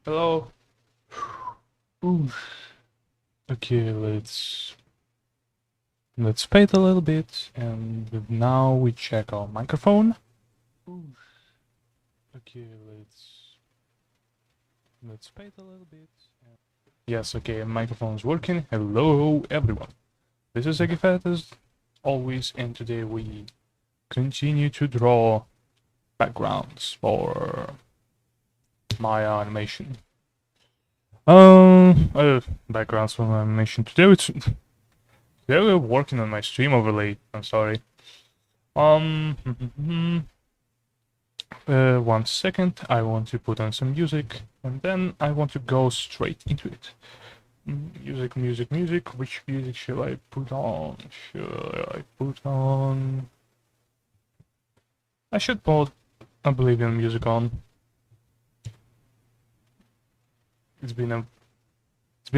Hello. Ooh. Okay, let's fade a little bit, and now we check our microphone. Ooh. Okay, let's fade a little bit. Yes, okay, microphone's working. Hello, everyone. This is Egifat as always, and today we continue to draw backgrounds for my animation. Backgrounds for my animation. Today we're working on my stream overlay. I'm sorry. 1 second. I want to put on some music, and then I want to go straight into it. Music. Which music shall I put on? I should put Oblivion music on. It's been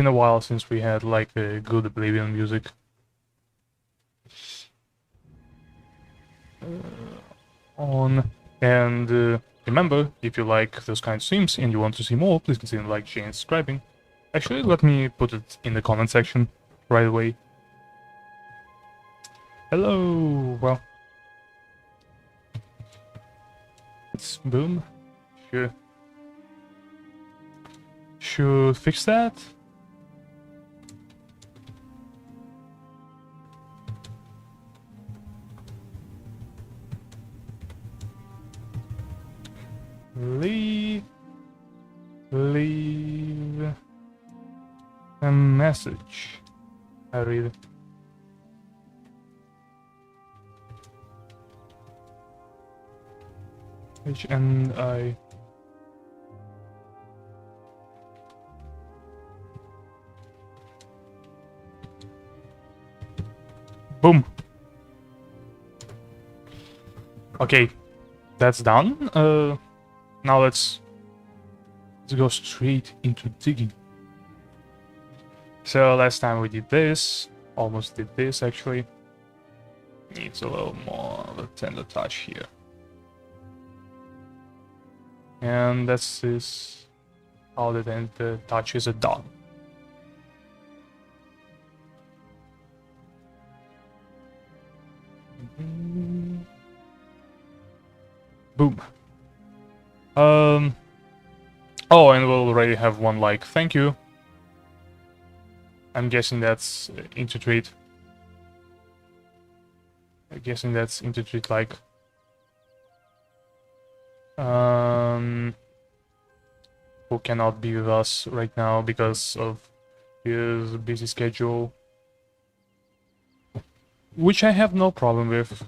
a while since we had like a good Oblivion music. On. And remember, if you like those kinds of streams and you want to see more, please consider liking, sharing, and subscribing. Actually, let me put it in the comment section right away. Hello, well, it's boom. Sure. Should fix that. Leave a message. I read it. And I boom. Okay, that's done. Now let's go straight into digging. So last time we did this, almost did this actually. Needs a little more of a tender touch here. And that's this. All the tender touches are done. Boom. Oh, and we'll already have one like, thank you. I'm guessing that's into tweet. I'm guessing that's into tweet like. Who cannot be with us right now because of his busy schedule. Which I have no problem with.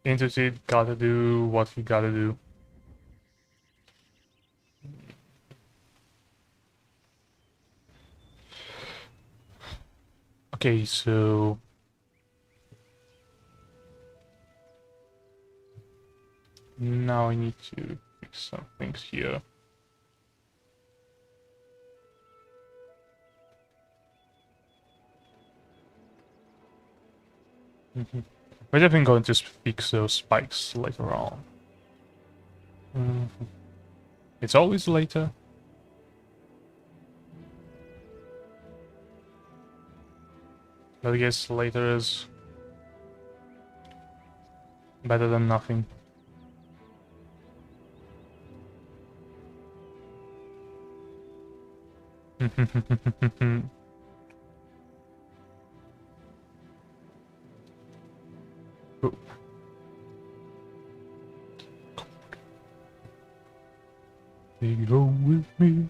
Into tweet gotta do what he gotta do. Okay, so now I need to fix some things here. We're definitely going to fix those spikes later on. It's always later. But I guess later is better than nothing. They go with me.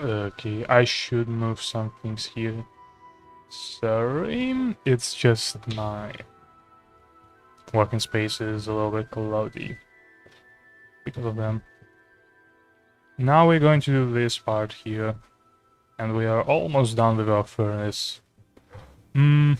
Okay, I should move some things here. Sorry, it's just my working space is a little bit cloudy because of them. Now we're going to do this part here, and we are almost done with our furnace. Mm.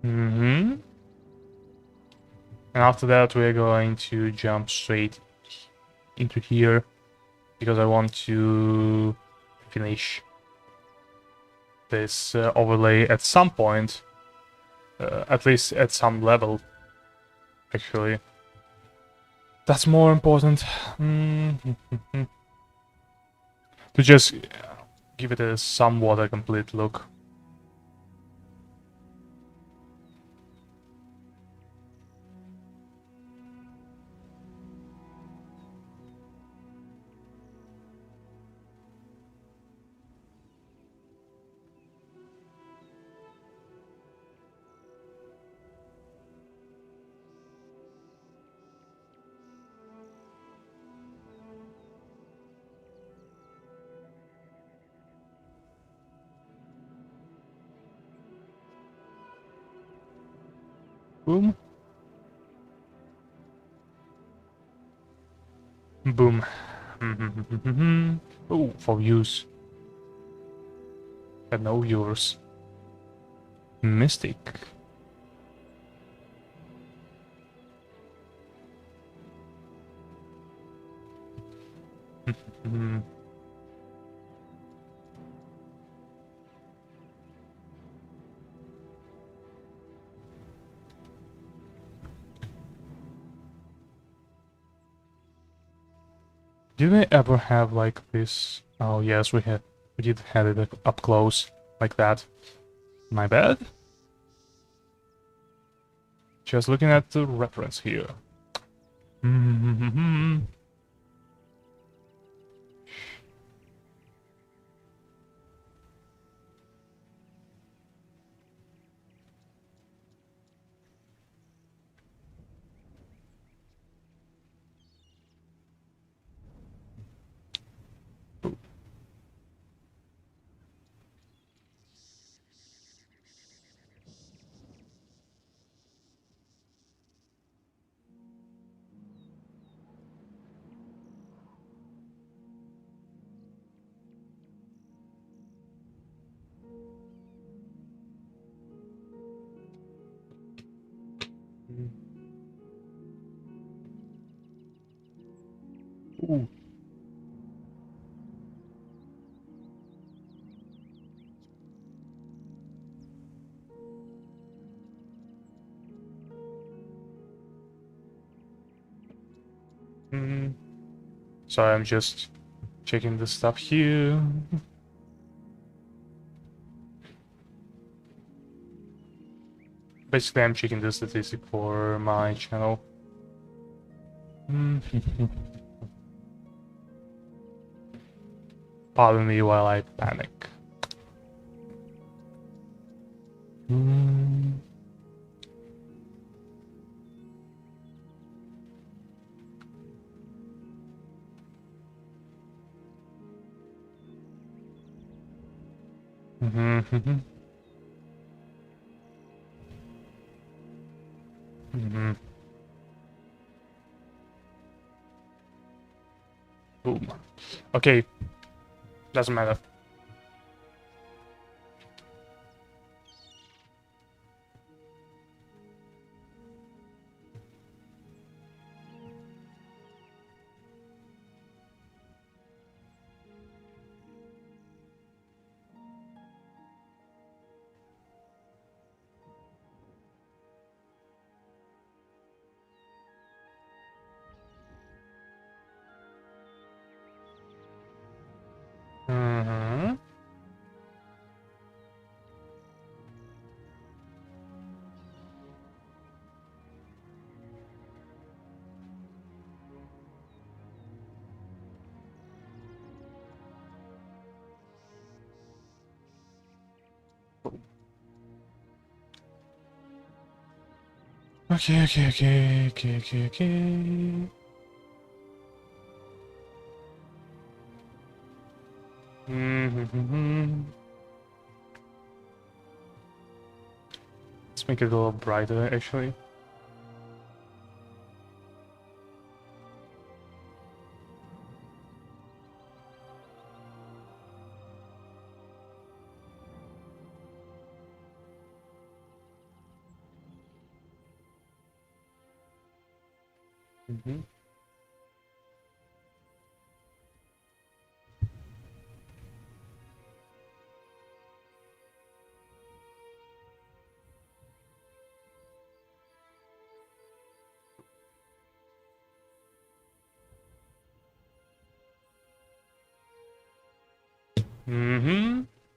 Mm-hmm. And after that, we're going to jump straight into here because I want to finish this overlay at some point, at least at some level, actually. That's more important. To just give it a somewhat a complete look. Boom. Boom. Oh, for views. And no viewers. Mystic. Did we ever have like this? Oh yes, we had. We did have it up close like that. My bad. Just looking at the reference here. Ooh. Sorry, I'm just checking the stuff here. Basically, I'm checking the statistic for my channel. Pardon me while I panic. Boom. Okay, doesn't matter. Okay, okay, okay, okay, okay, okay. Let's make it a little brighter, actually.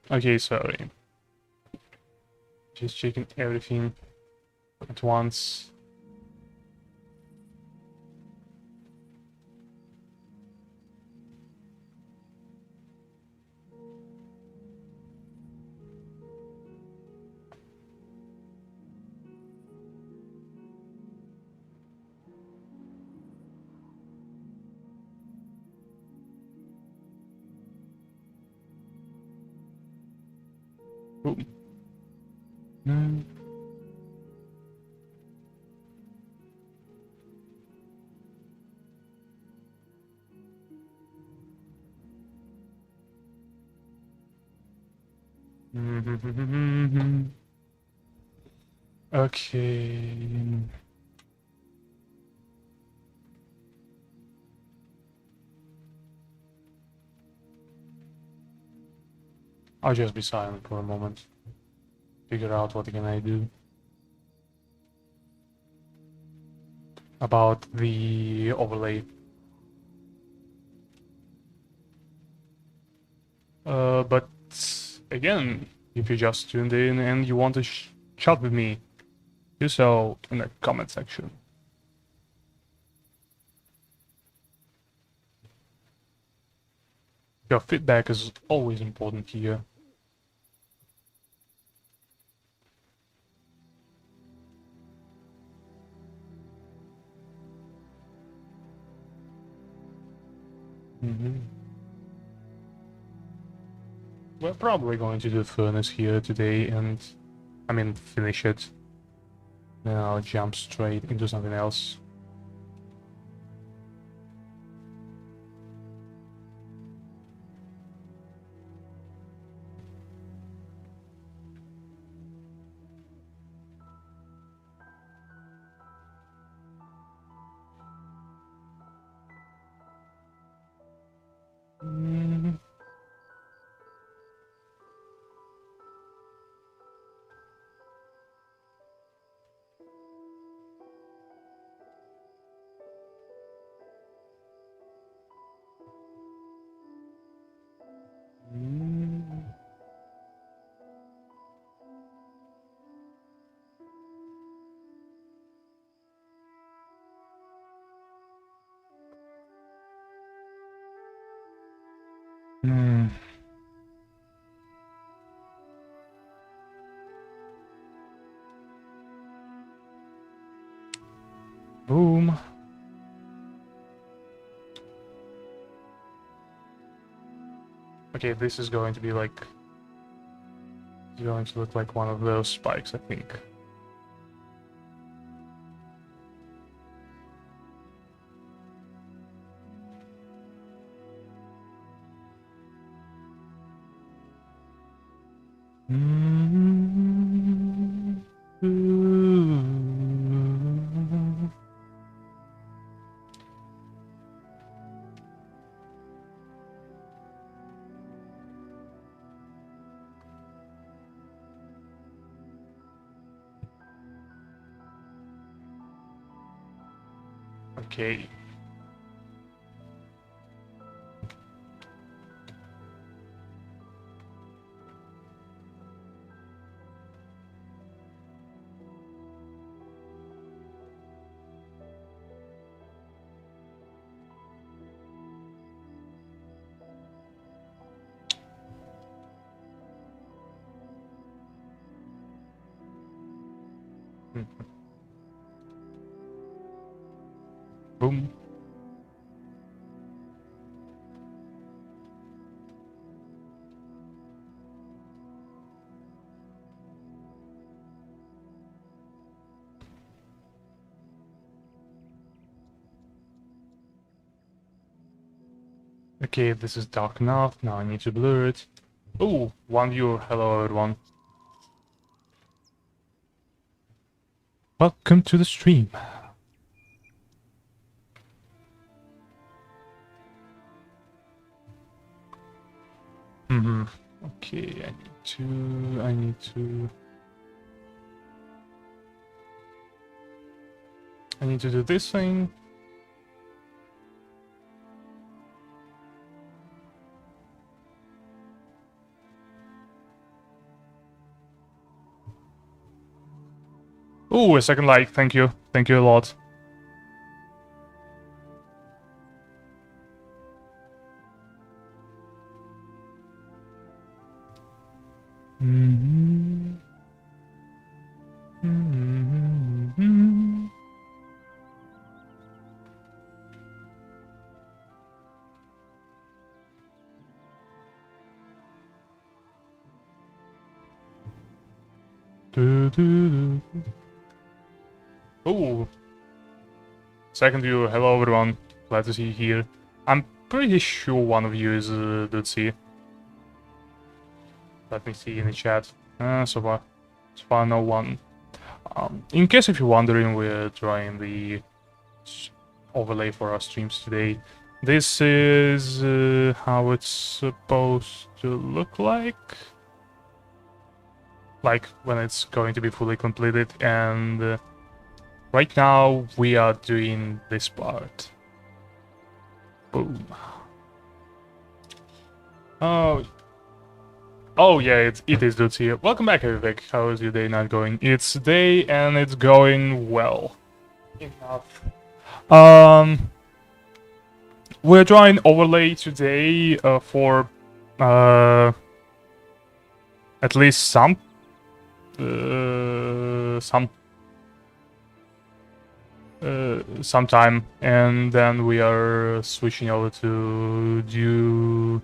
Okay, sorry. Just checking everything at once. Ooh. No. Okay. I'll just be silent for a moment. Figure out what can I do about the overlay. But again, if you just tuned in and you want to chat with me, do so in the comment section. Your feedback is always important here. We're probably going to do furnace here today and, I mean, finish it. Then I'll jump straight into something else. Boom. Okay, this is going to be like... It's going to look like one of those spikes, I think. Okay. Boom. Okay, this is dark enough. Now I need to blur it. Oh, one viewer. Hello, everyone. Welcome to the stream. Okay, I need to do this thing. Oh, a second like. Thank you. Thank you a lot. Oh, second view. Hello, everyone. Glad to see you here. I'm pretty sure one of you is Dutzy. Let me see in the chat. So far no one. In case if you're wondering, we're trying the overlay for our streams today. This is how it's supposed to look like when it's going to be fully completed, and right now we are doing this part. Boom. Oh yeah, it is Dudes here. Welcome back, Vivek. How is your day not going? It's day and it's going well. Enough. We're trying overlay today for at least some time, and then we are switching over to do.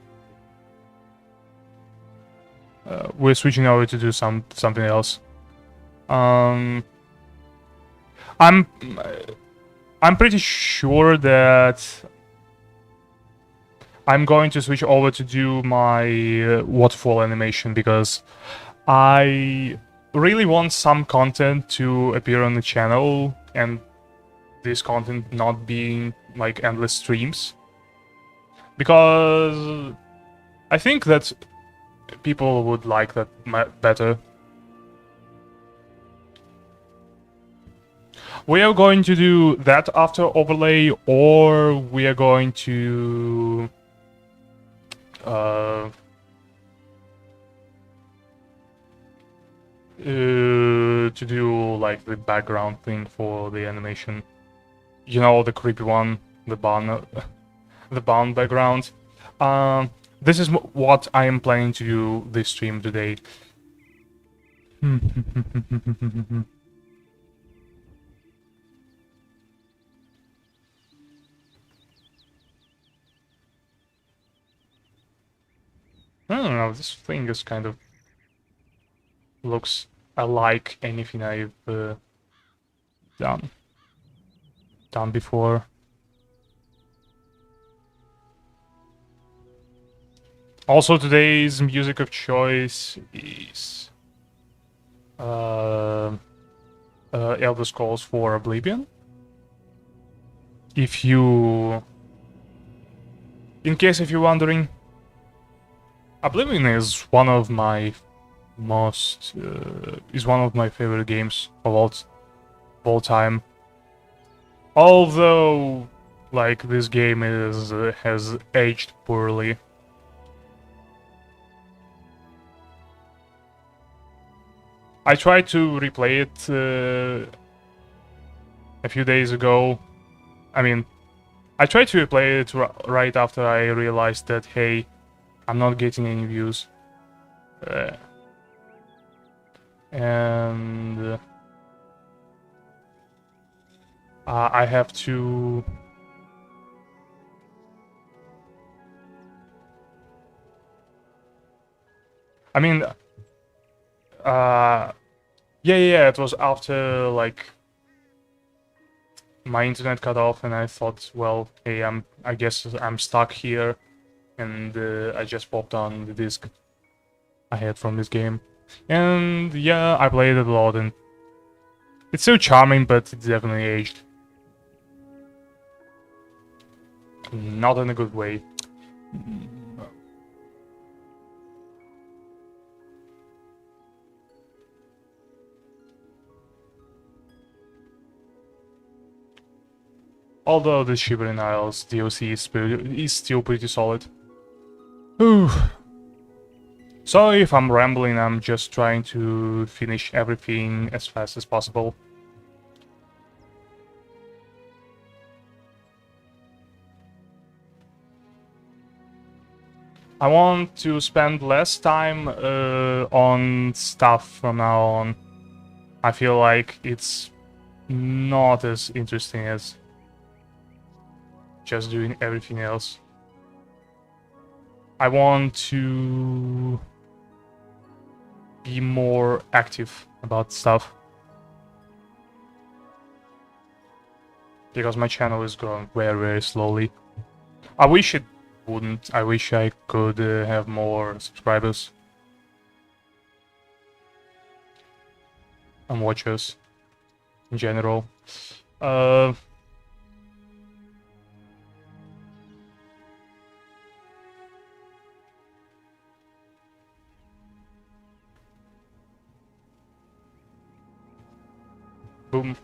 We're switching over to do something else. I'm pretty sure that I'm going to switch over to do my waterfall animation, because I really want some content to appear on the channel, and this content not being like endless streams, because I think that people would like that better. We are going to do that after overlay, or we are going to do like the background thing for the animation. You know, the creepy one, the barn, the barn background. This is what I am planning to do this stream today. I don't know, this thing is kind of looks alike anything I've done before. Also, today's music of choice is Elder Scrolls 4 Oblivion. If you... In case if you're wondering, Oblivion is one of my most... is one of my favorite games of all time. Although, like, this game is has aged poorly. I tried to replay it a few days ago. I mean, I tried to replay it right after I realized that, hey, I'm not getting any views. And I have to I mean, yeah, it was after, like, my internet cut off, and I thought, well, hey, I guess I'm stuck here, and I just popped on the disc I had from this game. And yeah, I played it a lot, and it's so charming, but it's definitely aged. Not in a good way. Although the Shivering Isles DLC is still pretty solid. Ooh. Sorry if I'm rambling, I'm just trying to finish everything as fast as possible. I want to spend less time on stuff from now on. I feel like it's not as interesting as just doing everything else. I want to be more active about stuff. Because my channel is growing very, very slowly. I wish it wouldn't. I wish I could have more subscribers and watchers in general. Boom.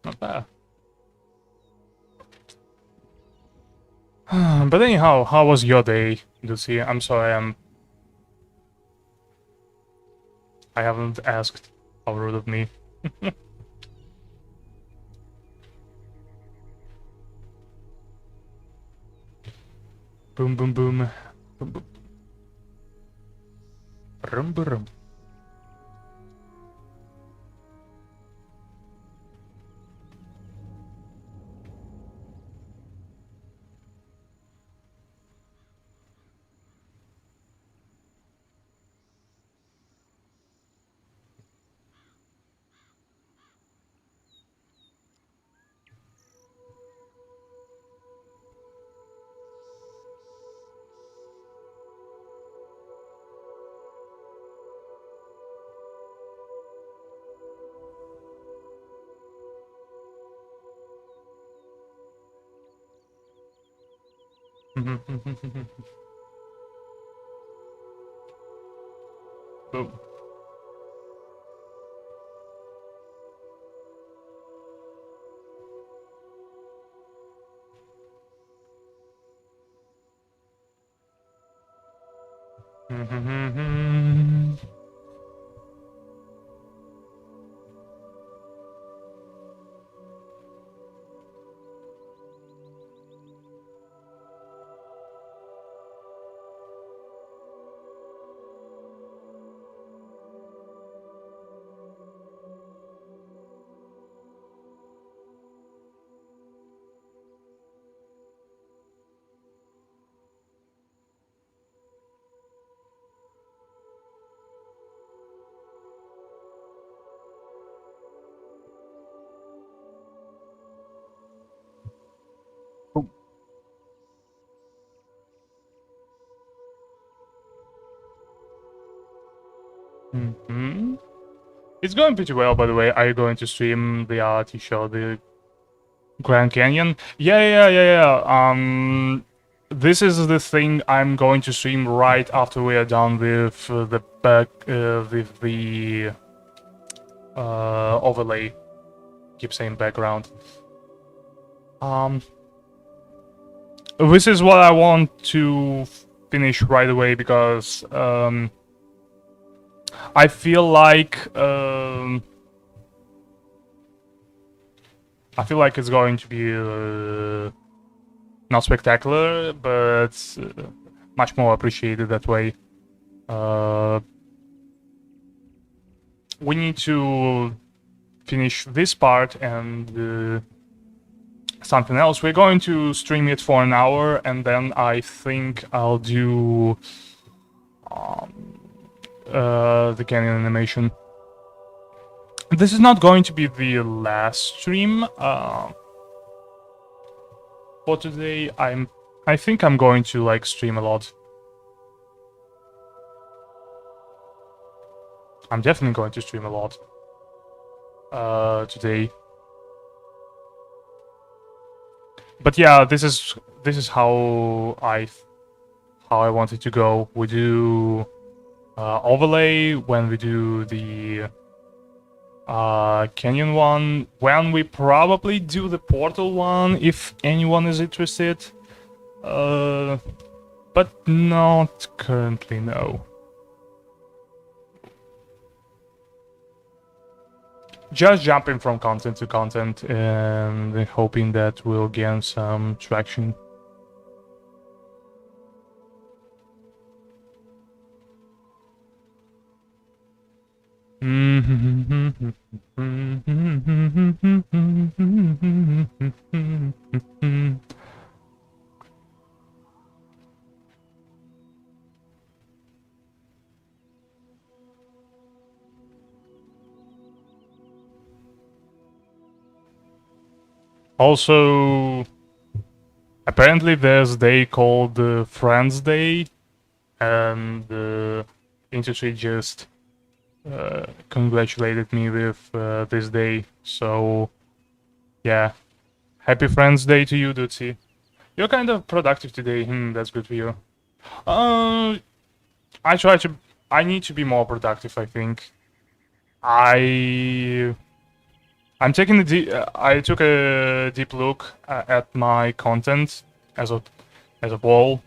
Not bad. But anyhow, how was your day, Lucy? I'm sorry, I haven't asked. How rude of me. Boom, boom, boom. Boom, boom. Brum, brum. Boom. Boom. It's going pretty well, by the way. Are you going to stream the reality show, the Grand Canyon? Yeah. This is the thing I'm going to stream right after we are done with the overlay. Keep saying background. This is what I want to finish right away because I feel like it's going to be not spectacular, but much more appreciated that way. We need to finish this part and something else. We're going to stream it for an hour, and then I think I'll do the canyon animation. This is not going to be the last stream for today. I think I'm going to like stream a lot. I'm definitely going to stream a lot today. But yeah, this is how I want it to go. We do overlay when we do the canyon one, when we probably do the portal one, if anyone is interested. But not currently, no. Just jumping from content to content and hoping that we'll gain some traction. Also, apparently there's a day called Friends Day, and industry just congratulated me with this day. So, yeah, happy Friends Day to you, Dutzy. You're kind of productive today. That's good for you. I need to be more productive, I think. I'm taking I took a deep look at my content as a whole,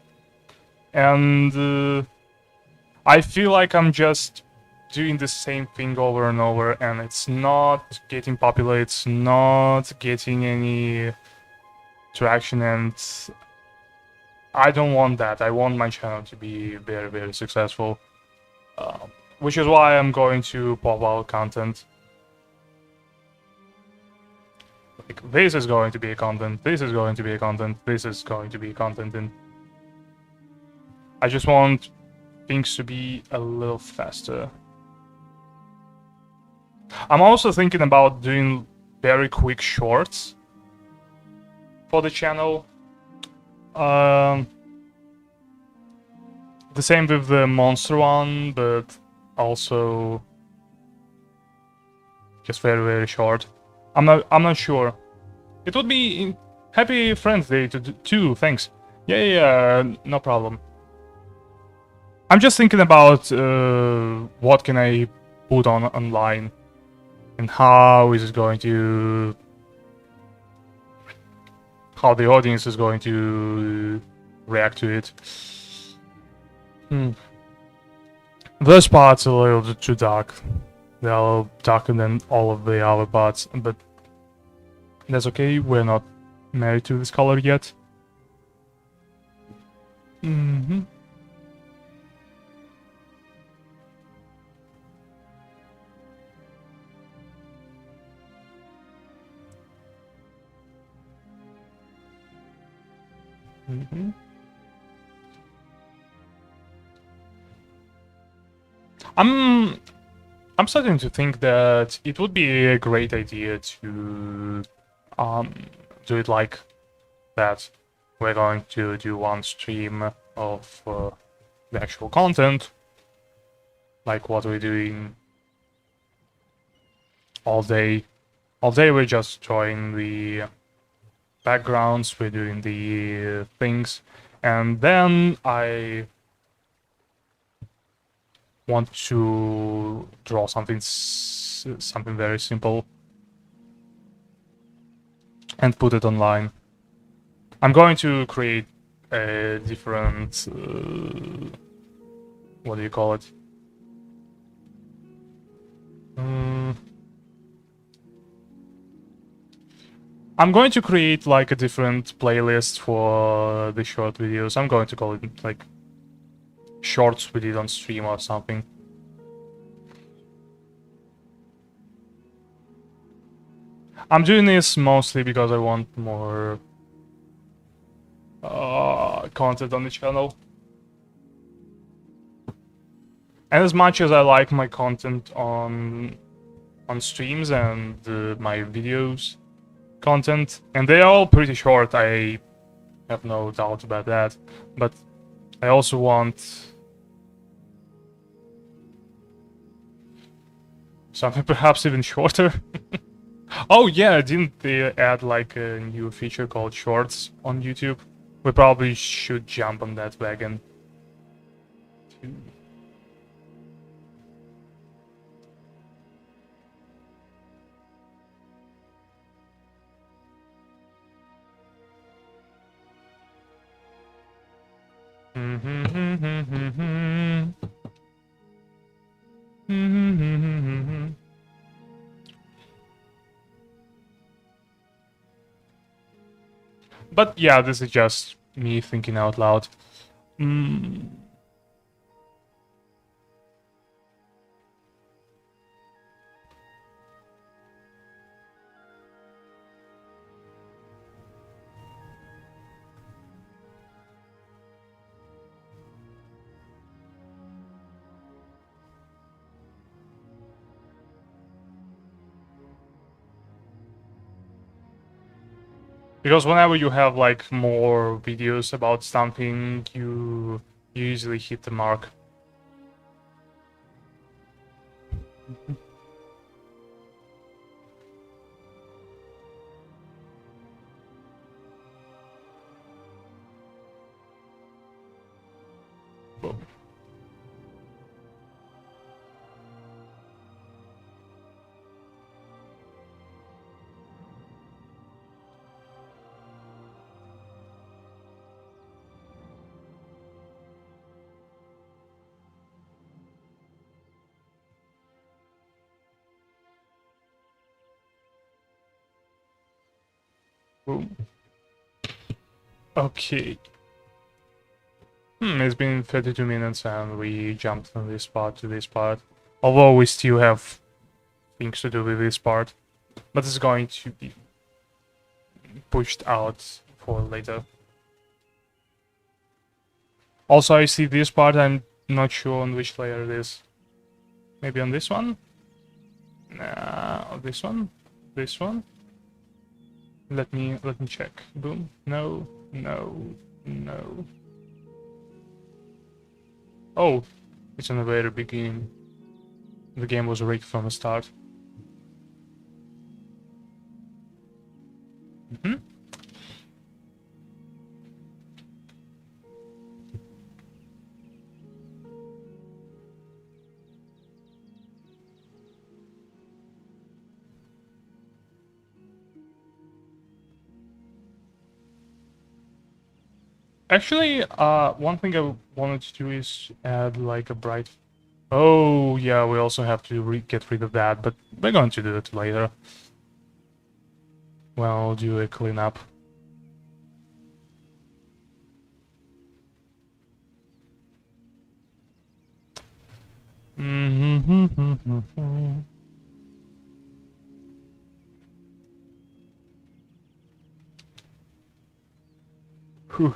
and I feel like I'm just doing the same thing over and over, and it's not getting popular. It's not getting any traction, and I don't want that. I want my channel to be very, very successful, which is why I'm going to pop out content. Like, this is going to be a content, this is going to be a content, this is going to be content, and I just want things to be a little faster. I'm also thinking about doing very quick shorts for the channel. The same with the monster one, but also just very, very short. I'm not sure. It would be Happy Friends Day too. Thanks. Yeah, no problem. I'm just thinking about what can I put online, and how is it going to, how the audience is going to react to it. Those parts are a little bit too dark. They're darker than all of the other parts, but that's okay. We're not married to this color yet. I'm starting to think that it would be a great idea to do it like that. We're going to do one stream of the actual content, like what we're doing all day. All day we're just drawing the backgrounds, we're doing the things, and then I want to draw something very simple and put it online. I'm going to create a different what do you call it? I'm going to create like a different playlist for the short videos. I'm going to call it like shorts we did on stream or something. I'm doing this mostly because I want more content on the channel. And as much as I like my content on streams and my videos content, and they're all pretty short, I have no doubt about that, but I also want something perhaps even shorter. Oh yeah, didn't they add like a new feature called Shorts on YouTube? We probably should jump on that wagon too. But yeah, this is just me thinking out loud. Because whenever you have like more videos about something, you usually hit the mark. Boom. Okay. It's been 32 minutes and we jumped from this part to this part. Although we still have things to do with this part. But it's going to be pushed out for later. Also, I see this part, I'm not sure on which layer it is. Maybe on this one? Nah, this one? This one? Let me check. Boom. No, no, no. Oh, it's in the very beginning. The game was rigged from the start. Actually, one thing I wanted to do is add like a bright... Oh, yeah, we also have to get rid of that, but we're going to do it later. We'll do a cleanup. Whew.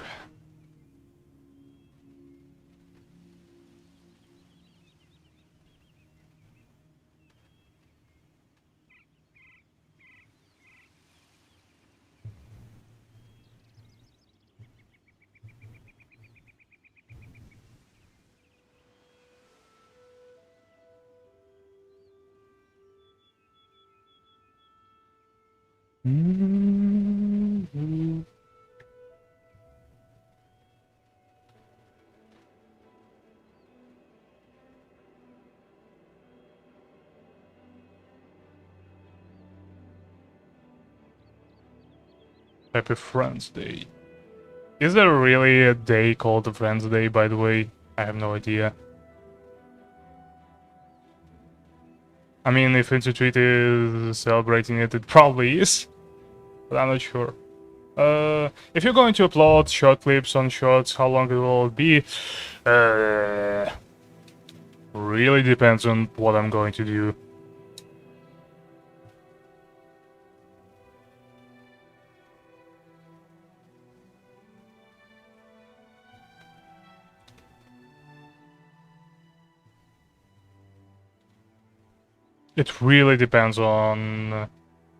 Happy Friends Day. Is there really a day called the Friends Day, by the way? I have no idea. I mean, if Institute is celebrating it, it probably is. But I'm not sure. If you're going to upload short clips on shorts, how long it will be? Really depends on what I'm going to do. It really depends on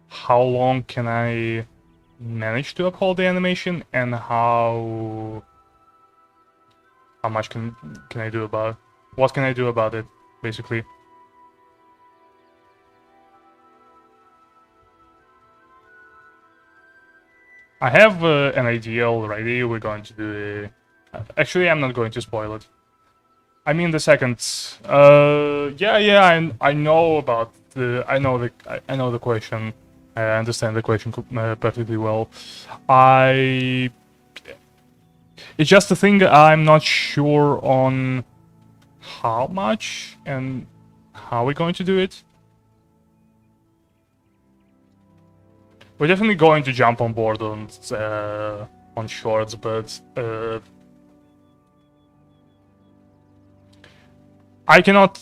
how long can I manage to uphold the animation and how much can I do about what can I do about it, basically. I have an idea already. We're going to do actually, I'm not going to spoil it. I mean the second. I know about the. I know the question. I understand the question perfectly well. I. It's just a thing I'm not sure on how much and how we're going to do it. We're definitely going to jump on board on shorts, but I cannot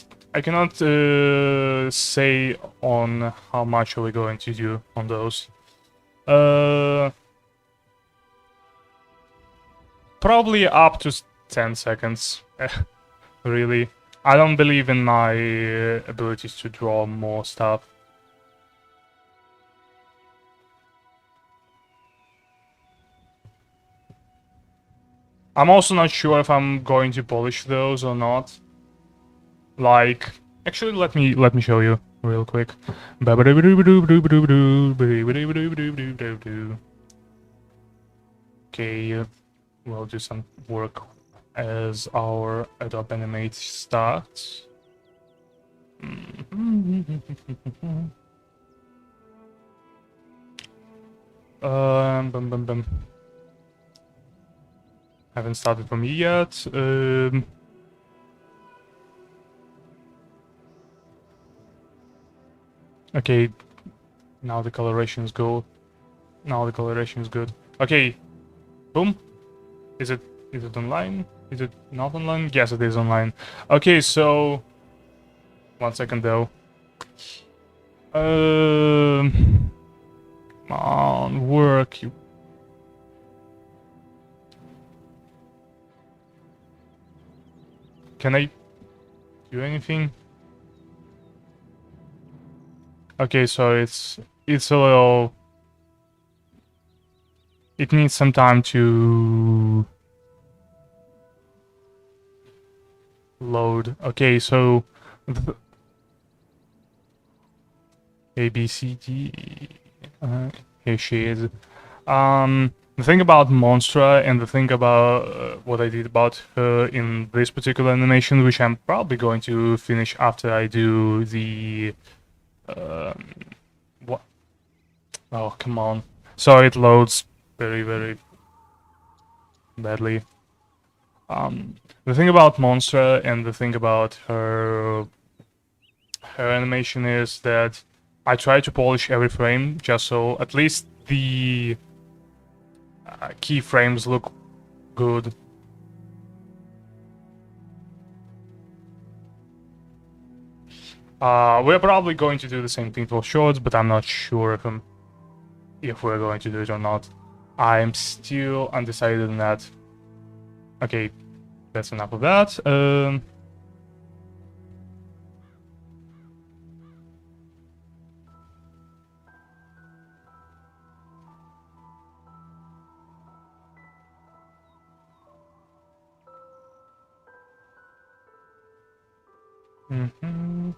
say on how much are we going to do on those. Probably up to 10 seconds. Really, I don't believe in my abilities to draw more stuff. I'm also not sure if I'm going to polish those or not. Like, actually, let me show you real quick. Okay, we'll do some work as our Adobe Animate starts. Bum, bum, bum. Haven't started for me yet. Okay, now the coloration is good. Now the coloration is good. Okay, boom. Is it online? Is it not online? Yes, it is online. Okay, so 1 second though. Come on, work you. Can I do anything? Okay, so it's a little. It needs some time to load. Okay, so A B C D. Here she is. The thing about Monstra and the thing about what I did about her in this particular animation, which I'm probably going to finish after I do the what? Oh, come on! Sorry, it loads very badly. The thing about Monstra and the thing about her animation is that I try to polish every frame just so at least the keyframes look good. We're probably going to do the same thing for shorts, but I'm not sure if we're going to do it or not. I'm still undecided on that. Okay, that's enough of that. Mm-hmm.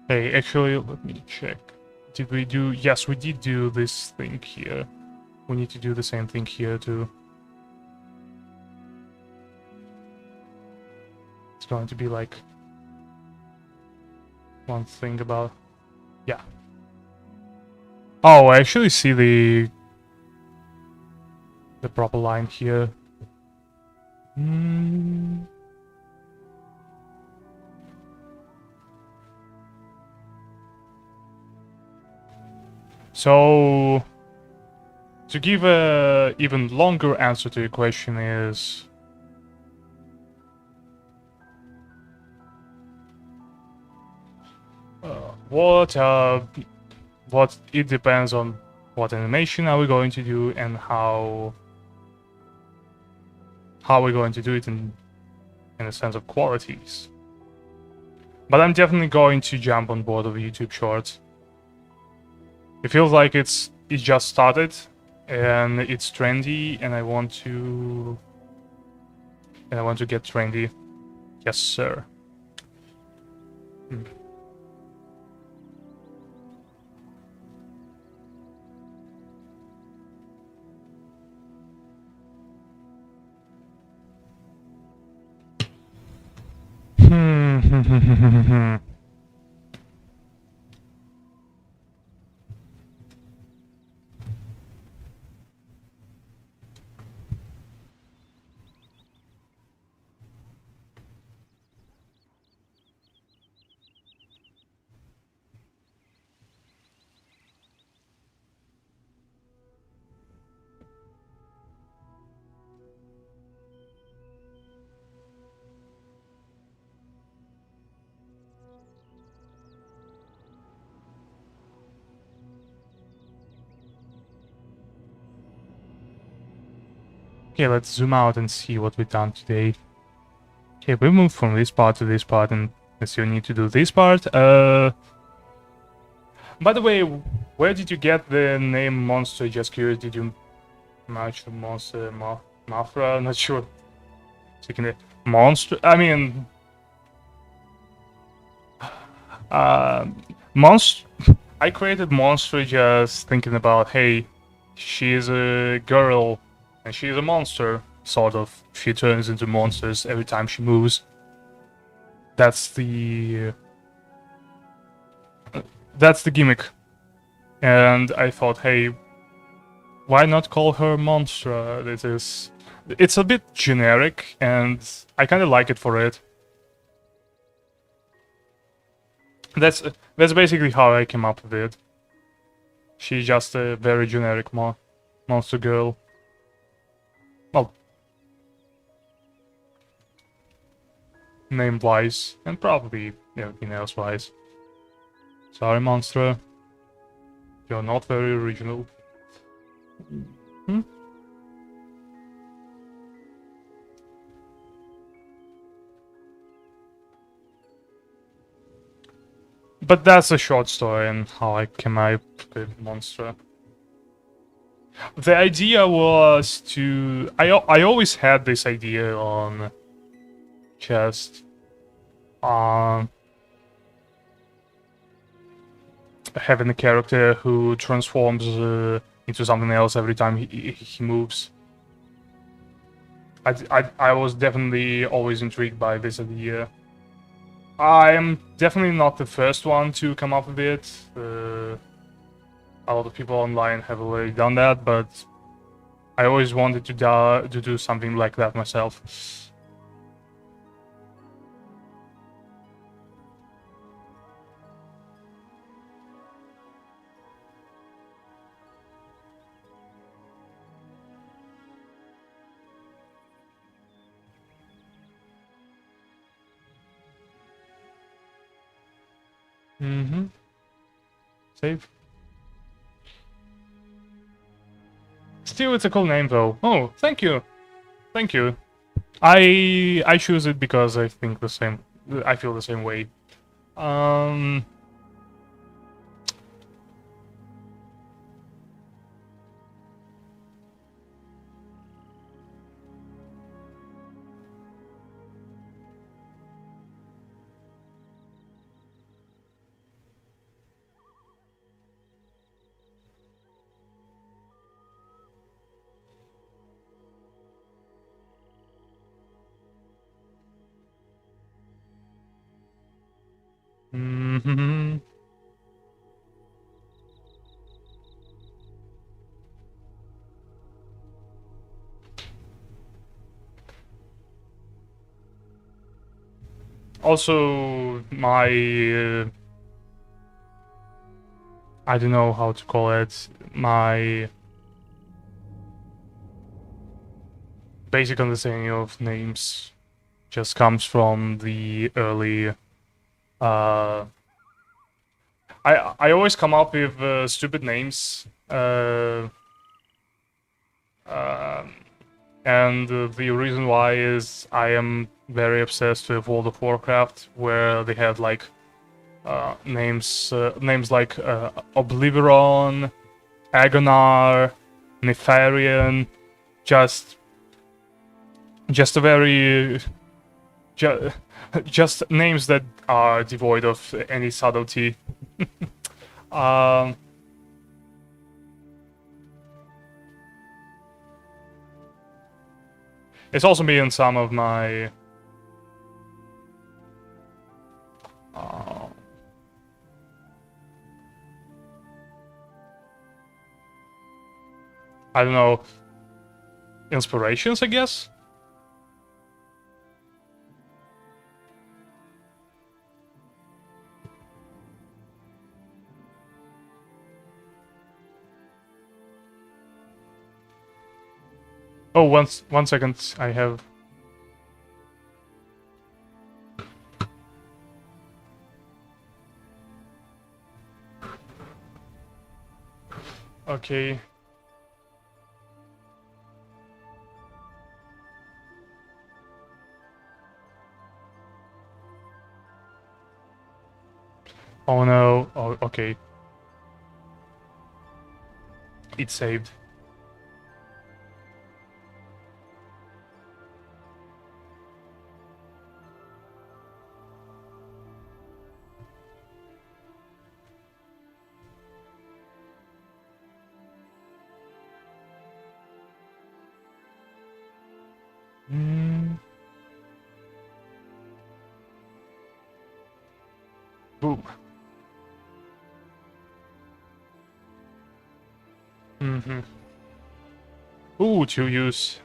Hey, actually, let me check. Did we do... Yes, we did do this thing here. We need to do the same thing here too. It's going to be like... one thing about... Yeah. Oh, I actually see the proper line here. So, to give a even longer answer to your question is... what it depends on what animation are we going to do and how we're going to do it in a sense of qualities. But I'm definitely going to jump on board of YouTube Shorts. It feels like it just started and it's trendy, and I want to get trendy. Yes, sir. Okay, let's zoom out and see what we've done today. Okay, we moved from this part to this part, and we still need to do this part. By the way, where did you get the name Monster? Just curious, did you match the Monster Mafra? Not sure. Taking the Monster. I mean, Monster. I created Monster just thinking about, hey, she's a girl and she's a monster. Sort of. She turns into monsters every time she moves. That's the gimmick. And I thought, hey, why not call her Monstra? It's a bit generic, and I kind of like it for it. That's basically how I came up with it. She's just a very generic monster girl. Well, name-wise, and probably everything else-wise. Sorry, Monstra. You're not very original. But that's a short story and how I came up with Monstra. The idea was to... I always had this idea on just... having a character who transforms into something else every time he moves. I was definitely always intrigued by this idea. I'm definitely not the first one to come up with it. A lot of people online have already done that, but I always wanted to do something like that myself. Save. Still, it's a cool name though. Oh, thank you. Thank you. I choose it because I think the same. I feel the same way. Also, my I don't know how to call it. My basic understanding of names just comes from the early. I always come up with stupid names. And the reason why is I am very obsessed with World of Warcraft, where they have like names like Oblivion, Agonar, Nefarian, just a very ju- just names that are devoid of any subtlety. um, it's also been some of my I don't know, inspirations, I guess. Oh, one second, I have. Okay. Oh no. Oh, okay. It's saved. Mm. Boom. Mm-hmm. Ooh, to use.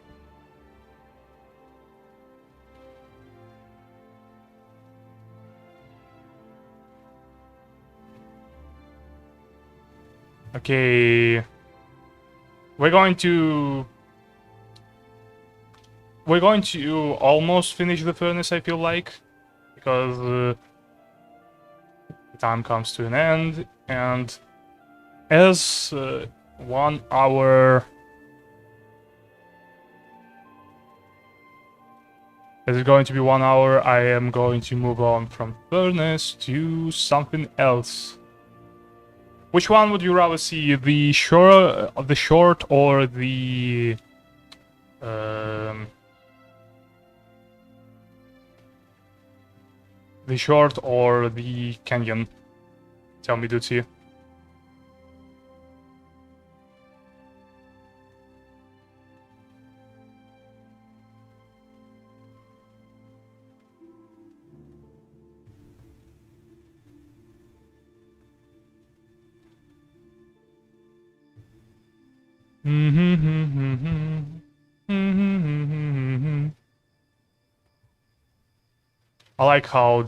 Okay. We're going to almost finish the furnace, I feel like, because the time comes to an end, and as 1 hour, as it's going to be 1 hour, I am going to move on from furnace to something else. Which one would you rather see, the short or the short or the canyon? Tell me, Dutzy. I like how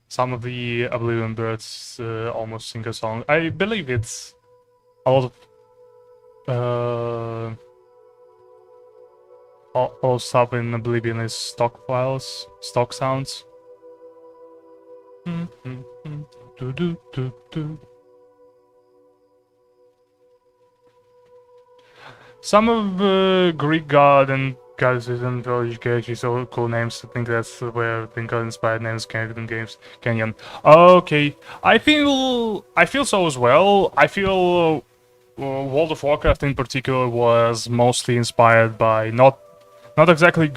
some of the Oblivion birds almost sing a song. I believe it's a lot of all stuff in Oblivion is stock files, stock sounds. Some of Greek god and goddesses and village characters so cool names. I think that's where the god inspired names Canadian games. Canyon. Okay, I feel so as well. I feel World of Warcraft in particular was mostly inspired by not exactly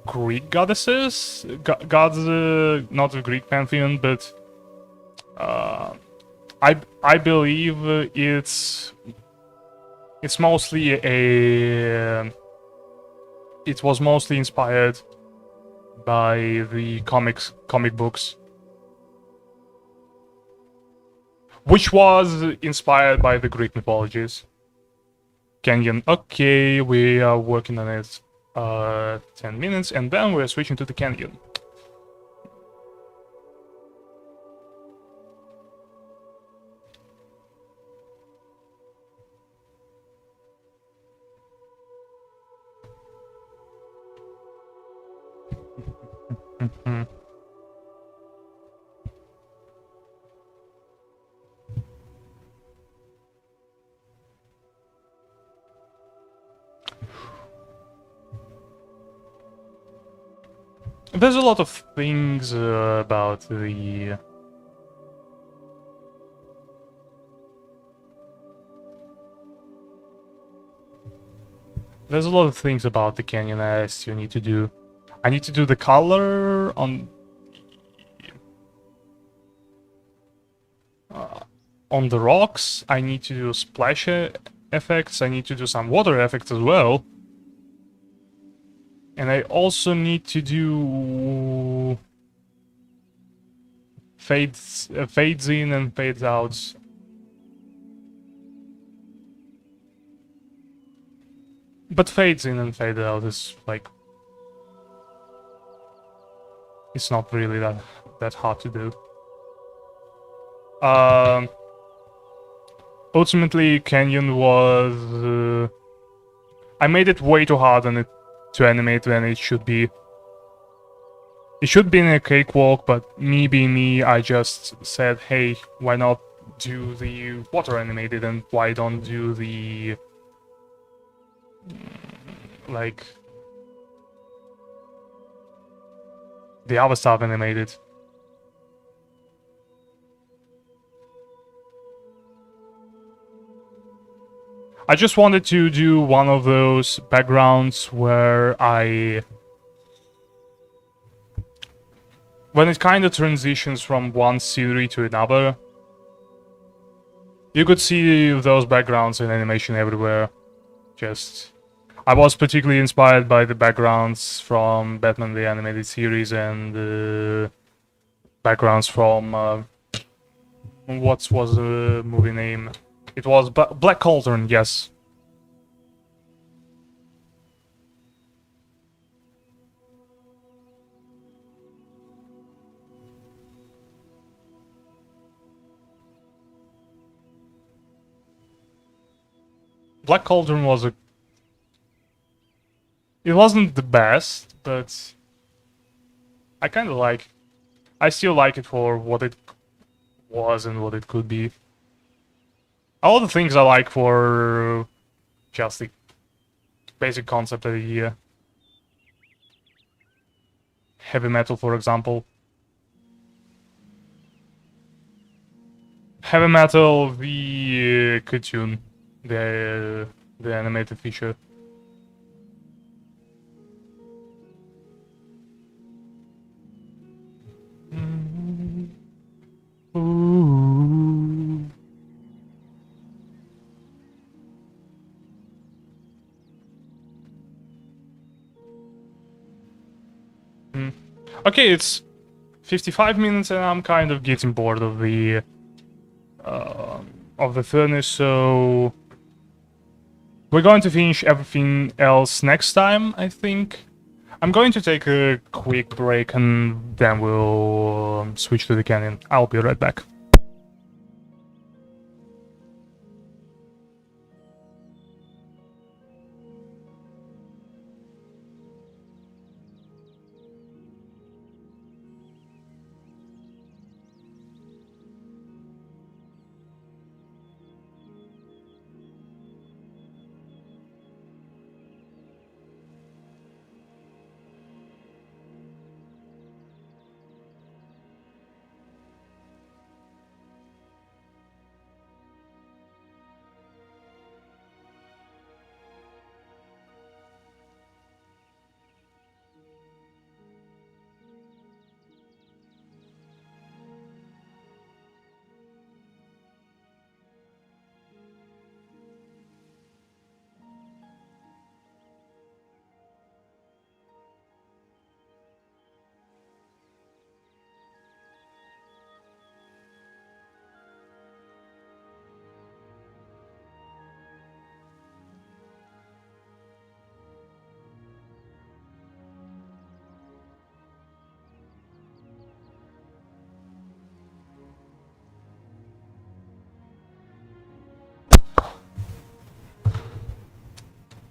Greek goddesses, gods, not the Greek pantheon, but I believe it's mostly a it was mostly inspired by the comic books, which was inspired by the Greek mythologies. Canyon. Okay, we are working on it 10 minutes, and then we're switching to the canyon. There's a lot of things about the... There's a lot of things about the canyon I still need to do. I need to do the color on the rocks. I need to do splash effects. I need to do some water effects as well. And I also need to do fades in and fades out. But fades in and fade out is like, it's not really that hard to do. Ultimately, Canyon was I made it way too hard on it to animate than it should be. It should be in a cakewalk, but me being me, I just said, hey, why not do the water animated, and why don't do the... like... the other stuff animated. I just wanted to do one of those backgrounds where when it kind of transitions from one scenery to another, you could see those backgrounds in animation everywhere. I was particularly inspired by the backgrounds from Batman the Animated Series and the backgrounds from what was the movie name? It was Black Cauldron, yes. Black Cauldron was a... It wasn't the best, but I kind of like... I still like it for what it was and what it could be. All the things I like for just the basic concept of the year. Heavy metal, for example. Heavy metal, the cartoon, the animated feature. Ooh. Okay, it's 55 minutes and I'm kind of getting bored of the furnace, so we're going to finish everything else next time, I think. I'm going to take a quick break and then we'll switch to the canyon. I'll be right back.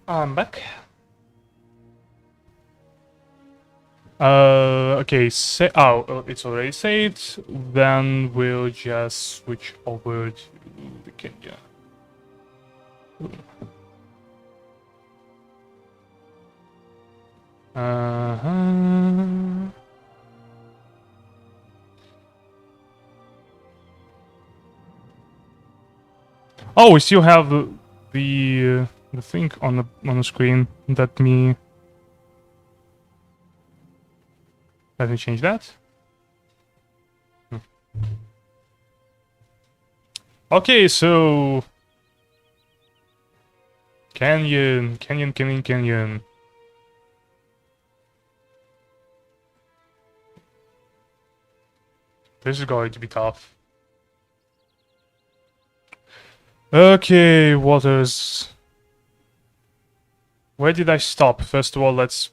I'm back. Okay, it's already saved. Then we'll just switch over to the Kenya. Uh-huh. Oh, we still have the thing on the screen. Let me change that. Okay, so Canyon. This is going to be tough. Okay, waters. Where did I stop? First of all, let's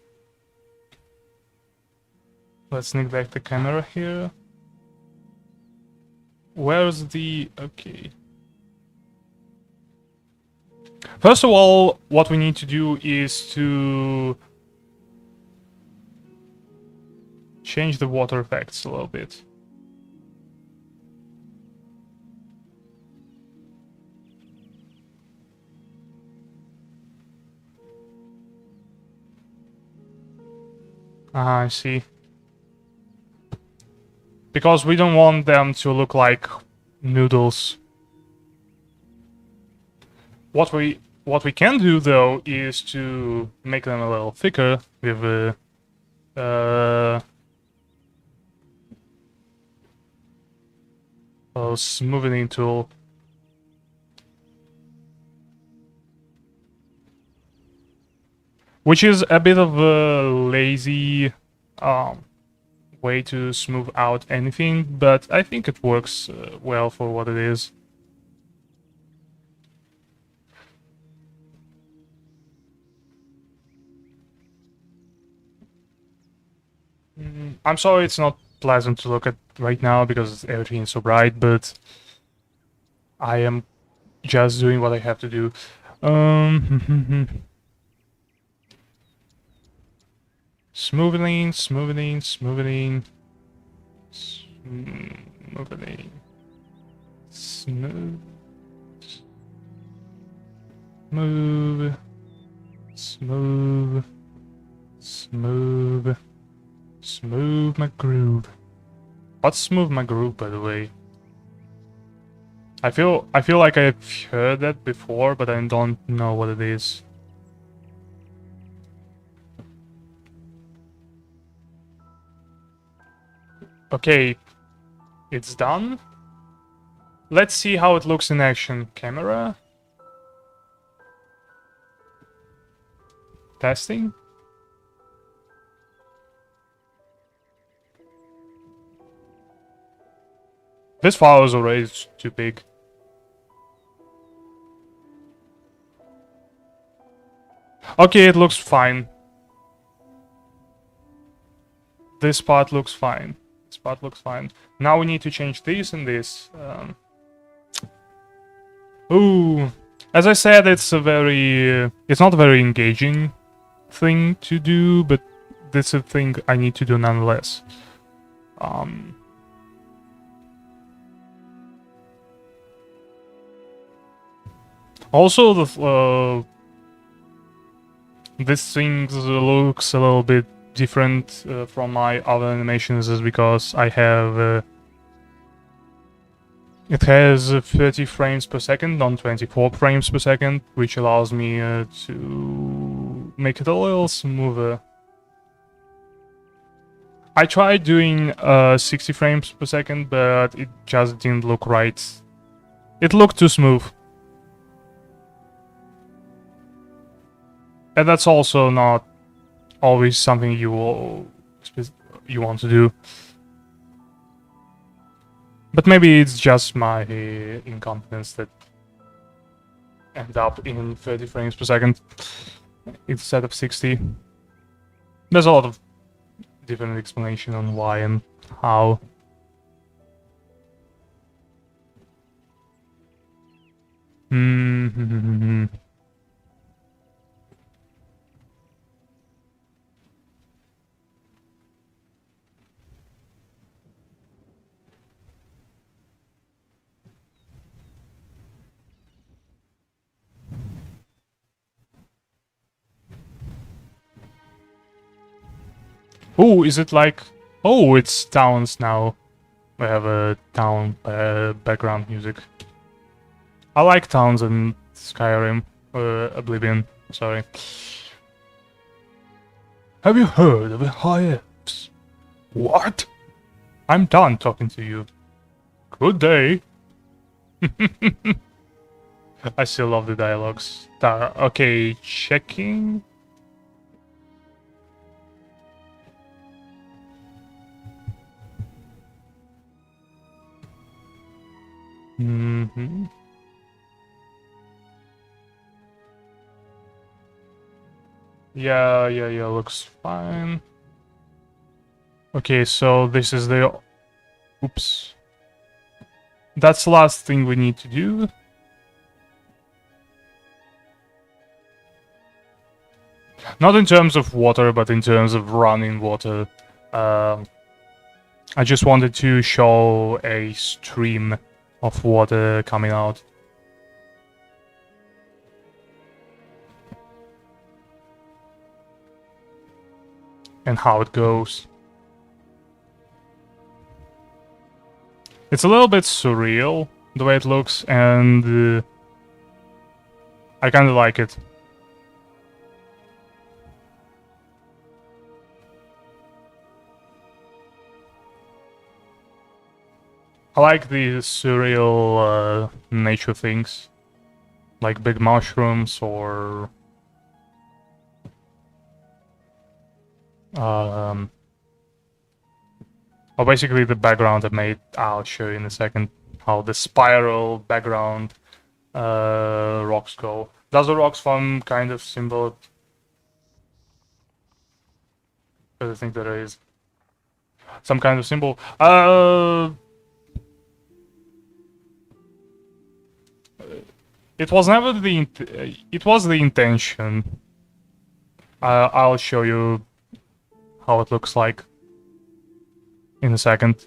neglect the camera here. Where's the... okay. First of all, what we need to do is to change the water effects a little bit. Ah, I see. Because we don't want them to look like noodles. What we can do though is to make them a little thicker with a smoothing tool. Which is a bit of a lazy way to smooth out anything, but I think it works well for what it is. I'm sorry it's not pleasant to look at right now because everything is so bright, but I am just doing what I have to do. Smoothing. Smooth. Smooth. Smooth my groove. What's smooth my groove, by the way? I feel like I've heard that before, but I don't know what it is. Okay, it's done. Let's see how it looks in action. Camera. Testing. This file is already too big. Okay, it looks fine. This part looks fine. This part looks fine. Now we need to change this and this. Ooh, as I said, it's not a very engaging thing to do, but this is a thing I need to do nonetheless. Also, this thing looks a little bit different from my other animations, is because I have it has 30 frames per second, not 24 frames per second, which allows me to make it a little smoother. I tried doing 60 frames per second, but it just didn't look right. It looked too smooth. And that's also not always something you want to do. But maybe it's just my incompetence that end up in 30 frames per second instead of 60. There's a lot of different explanation on why and how. Oh, is it like... Oh, it's towns now. We have a town background music. I like towns in Skyrim. Oblivion, sorry. Have you heard of the High Elves? What? I'm done talking to you. Good day. I still love the dialogues. Okay, checking. Mm-hmm. Yeah, looks fine. Okay, so this is the... Oops. That's the last thing we need to do. Not in terms of water, but in terms of running water. I just wanted to show a stream of water coming out. And how it goes. It's a little bit surreal, the way it looks, and I kinda like it. I like the surreal nature things, like big mushrooms or or basically the background I made. I'll show you in a second how the spiral background rocks go. Does the rocks form kind of symbol? Because I think there is some kind of symbol. It was never the it was the intention. I'll show you how it looks like in a second.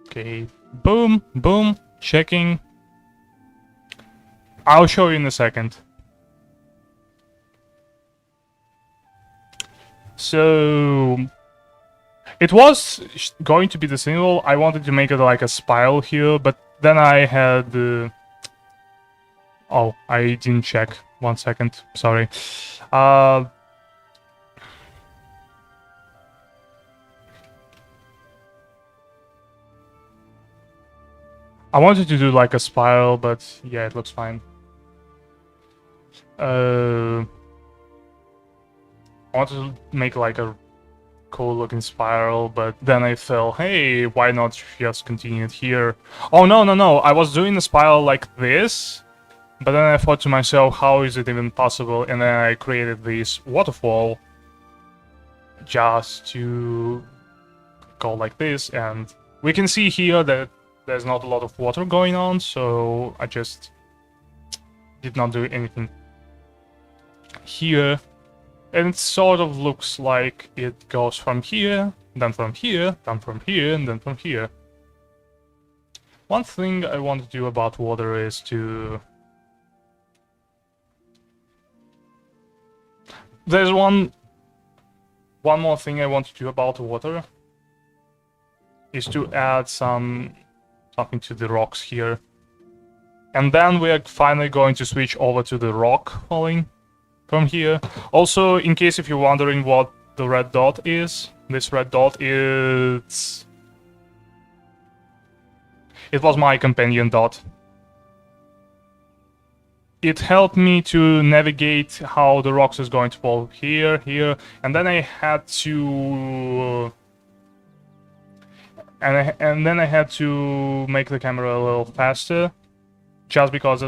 Okay, boom, boom, checking. I'll show you in a second. So it was going to be the symbol. I wanted to make it like a spiral here, but then I had oh, I didn't check. 1 second, sorry. I wanted to do like a spiral, but yeah, it looks fine. I wanted to make like a cool looking spiral, but then I felt, hey, why not just continue it here? Oh, no, I was doing a spiral like this, but then I thought to myself, how is it even possible? And then I created this waterfall just to go like this, and we can see here that there's not a lot of water going on, so I just did not do anything here. And it sort of looks like it goes from here, then from here, then from here, and then from here. One thing I want to do about water is to... There's one more thing I want to do about water. Is to add something to the rocks here. And then we're finally going to switch over to the rock falling from here. Also, in case if you're wondering what the red dot is, this red dot is... It was my companion dot. It helped me to navigate how the rocks is going to fall here, here, and then I had to... And then I had to make the camera a little faster, just because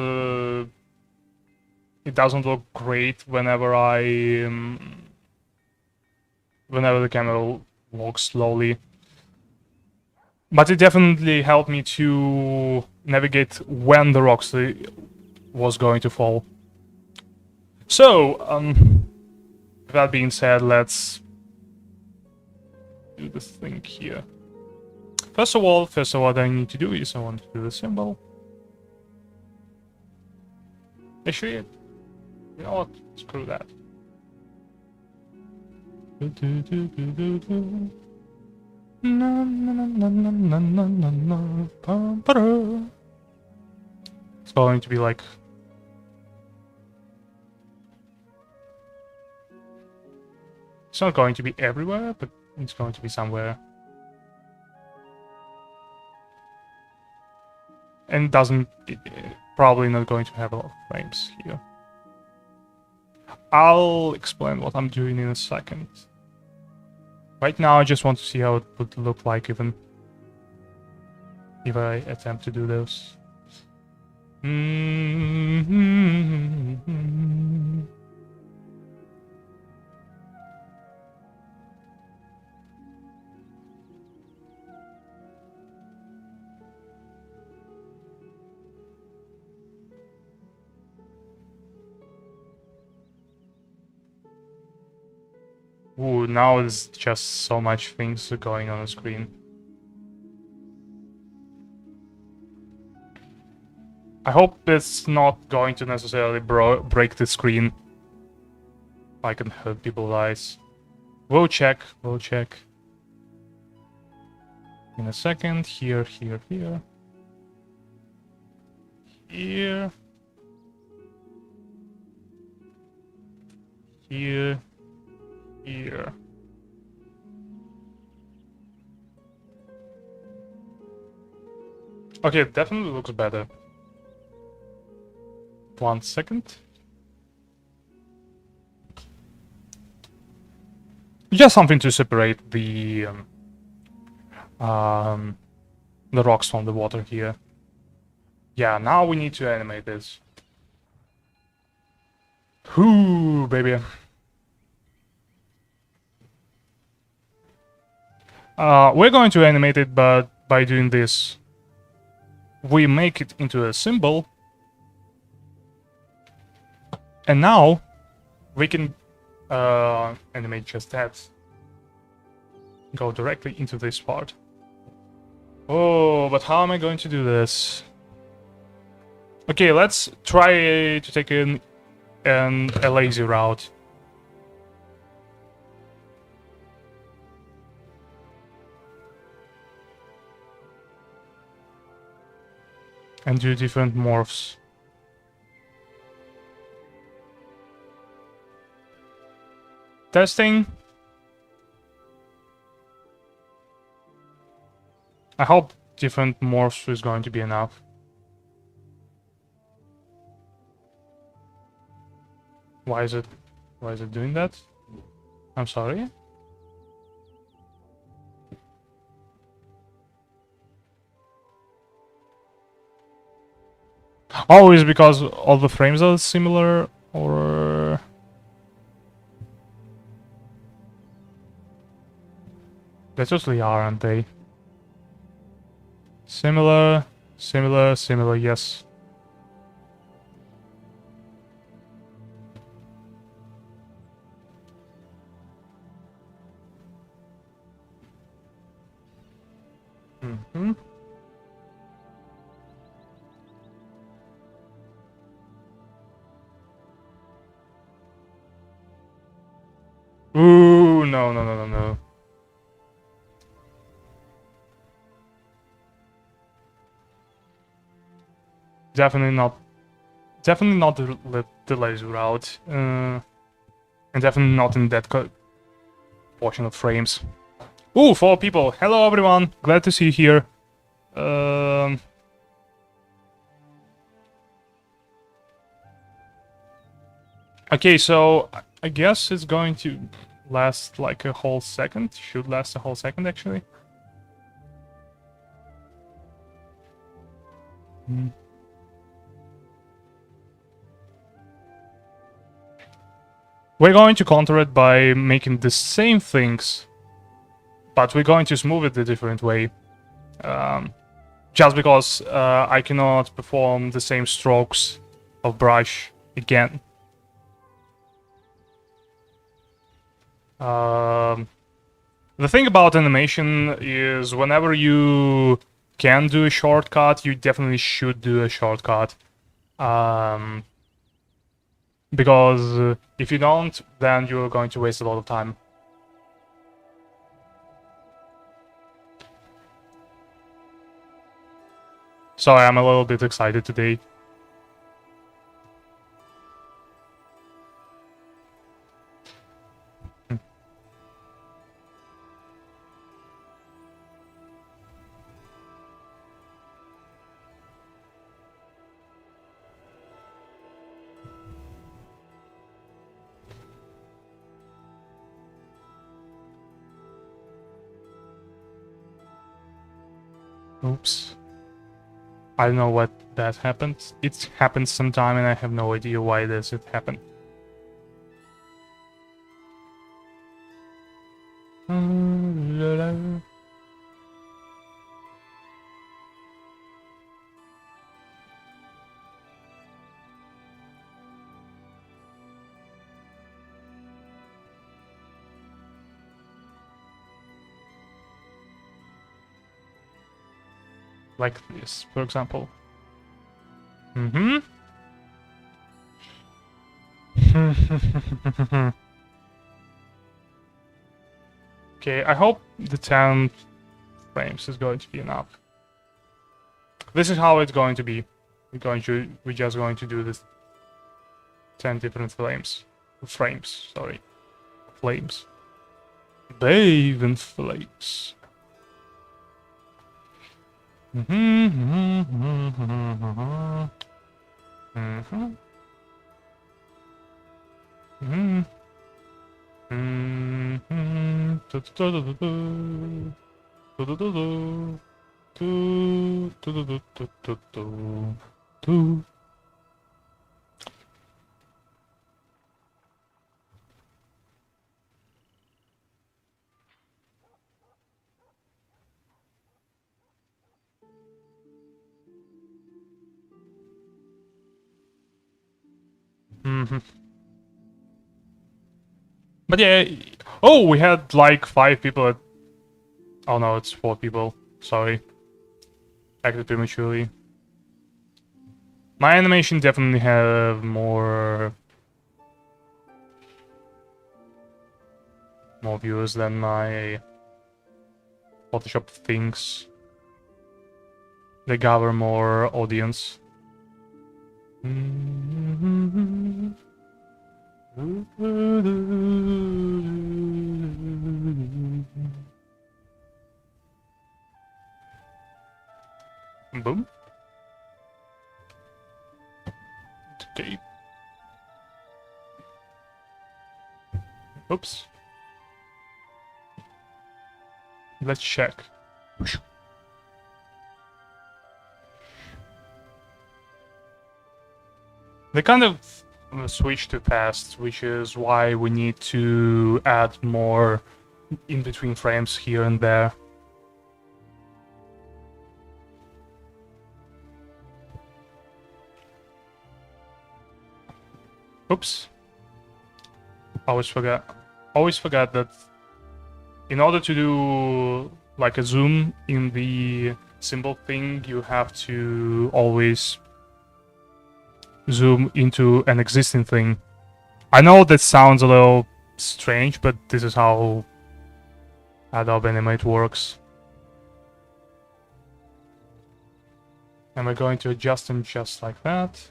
it doesn't look great whenever whenever the camera walks slowly. But it definitely helped me to navigate when the rocks was going to fall. So, with that being said, let's do this thing here. First of all, what I need to do is I want to do the symbol. Actually, you know what? Screw that. It's going to be like... It's not going to be everywhere, but it's going to be somewhere. And probably not going to have a lot of frames here. I'll explain what I'm doing in a second. Right now I just want to see how it would look like even if I attempt to do those. Ooh, now it's just so much things going on the screen. I hope it's not going to necessarily break the screen. I can hurt people's eyes. We'll check. In a second. Here. Here. Okay, it definitely looks better. 1 second. Just something to separate the rocks from the water here. Yeah, now we need to animate this. Whoo, baby. We're going to animate it, but by doing this, we make it into a symbol. And now we can animate just that. Go directly into this part. Oh, but how am I going to do this? Okay, let's try to take a lazy route. And do different morphs. Testing. I hope different morphs is going to be enough. Why is it doing that? I'm sorry. Oh, is it because all the frames are similar, or... They totally are, aren't they? Similar, yes. Mm-hmm. Ooh, no. Definitely not the lazy route. And definitely not in that portion of frames. Ooh, 4 people. Hello, everyone. Glad to see you here. Okay, so I guess it's going to last like a whole second. Should last a whole second, actually. We're going to counter it by making the same things, but we're going to smooth it a different way. Just because I cannot perform the same strokes of brush again. Um, the thing about animation is whenever you can do a shortcut, you definitely should do a shortcut. Because if you don't, then you're going to waste a lot of time. Sorry, I'm a little bit excited today. Oops. I don't know what that happened. It happened sometime and I have no idea why this it happened. Like this, for example. Mm-hmm. Okay, I hope the 10 frames is going to be enough. This is how it's going to be. We're just going to do this 10 different frames. Sorry. Flames. Bathe in flames. But yeah, oh, we had like 5 people at... Oh no, it's 4 people. Sorry. Acted prematurely. My animation definitely have more views than my Photoshop thinks. They gather more audience. Boom. Okay. Oops. Let's check. They kind of switch too fast, which is why we need to add more in between frames here and there. Oops. Always forget that in order to do like a zoom in the symbol thing, you have to always zoom into an existing thing. I know that sounds a little strange, but this is how Adobe Animate works. And we're going to adjust them just like that.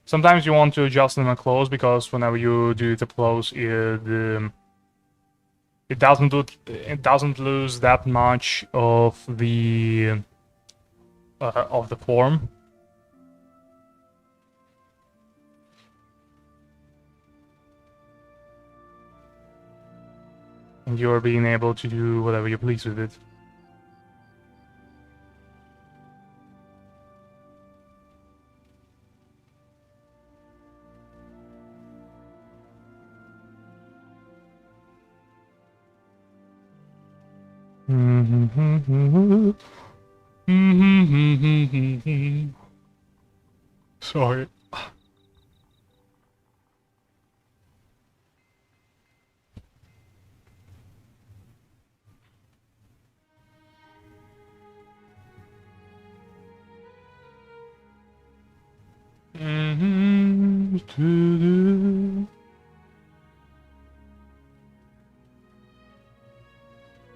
Sometimes you want to adjust them up close because whenever you do it up close, it doesn't lose that much of the form. And you're being able to do whatever you please with it. Sorry.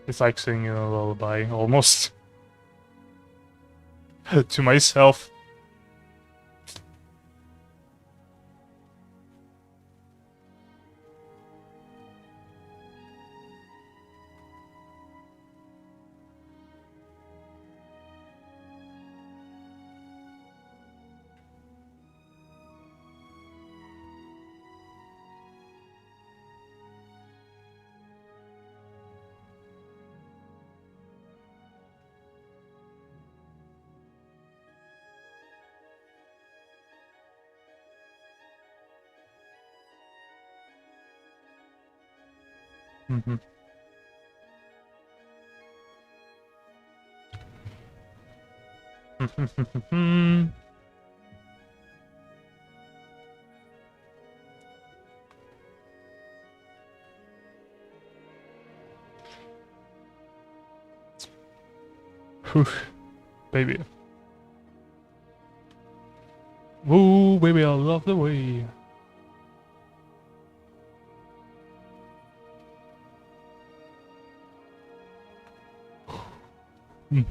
It's like singing a lullaby, almost. To myself. Mhm. Whew, baby. Woo, baby, I love the way. Mm.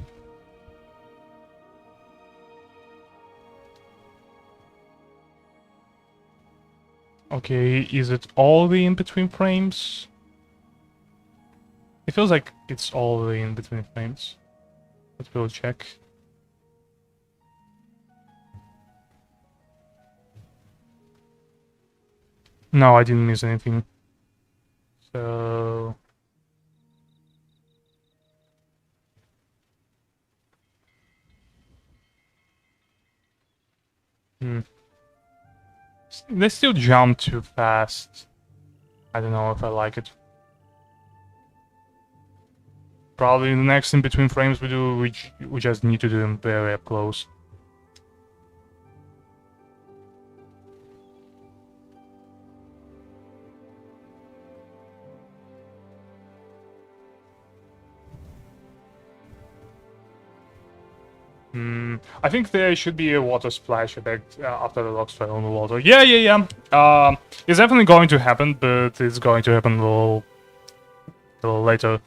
Okay, is it all the in-between frames? It feels like it's all the in-between frames. But we'll check. No, I didn't miss anything. So... Hmm. They still jump too fast. I don't know if I like it. Probably the next in-between frames we do, we just need to do them very up close. I think there should be a water splash effect after the logs fell on the water. Yeah. It's definitely going to happen, but it's going to happen a little later.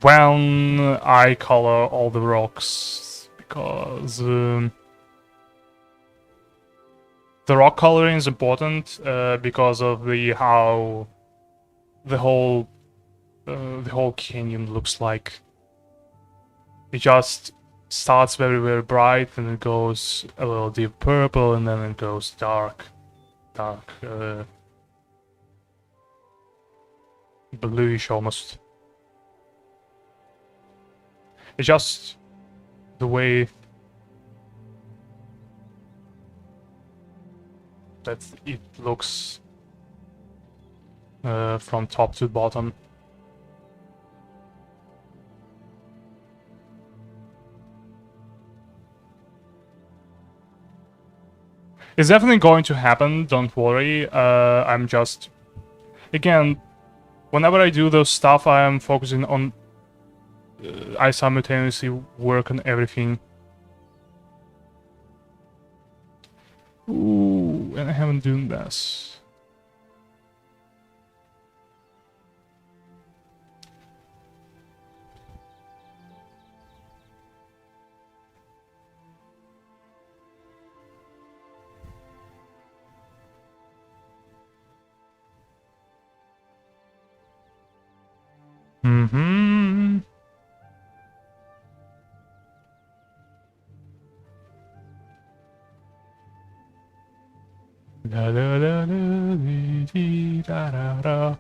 When I color all the rocks, because the rock coloring is important because of how the whole canyon looks like. It just starts very, very bright, and it goes a little deep purple, and then it goes dark, bluish almost. It's just the way that it looks from top to bottom. It's definitely going to happen, don't worry. I'm just... Again, whenever I do those stuff, I am focusing on... I simultaneously work on everything. Ooh, and I haven't done this. Mm-hmm. La la la la dee, da da da.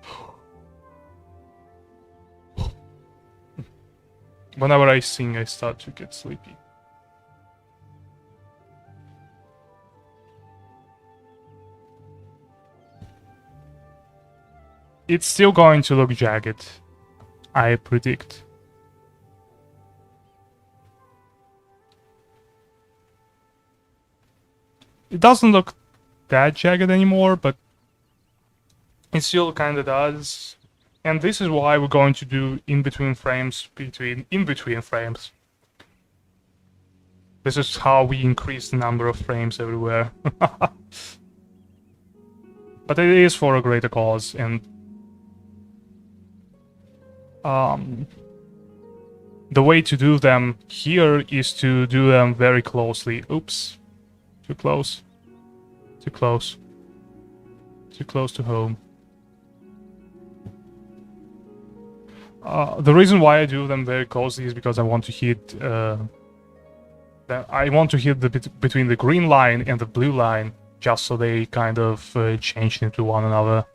Whenever I sing, I start to get sleepy. It's still going to look jagged, I predict. It doesn't look that jagged anymore, but it still kind of does. And this is why we're going to do in-between frames in-between frames. This is how we increase the number of frames everywhere. But it is for a greater cause, and the way to do them here is to do them very closely. Oops. Too close. Too close. Too close to home. The reason why I do them very closely is because I want to hit between the green line and the blue line, just so they kind of change into one another.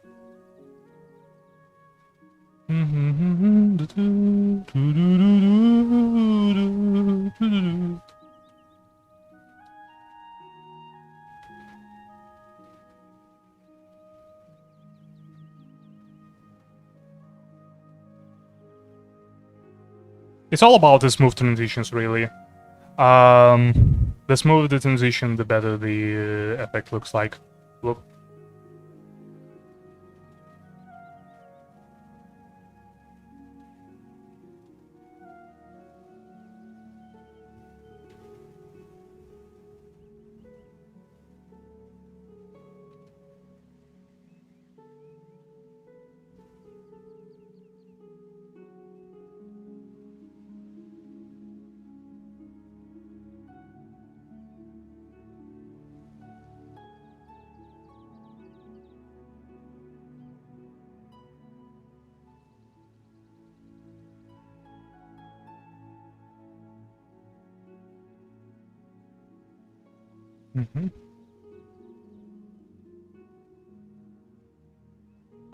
It's all about the smooth transitions, really. The smoother the transition, the better the effect looks like. Look.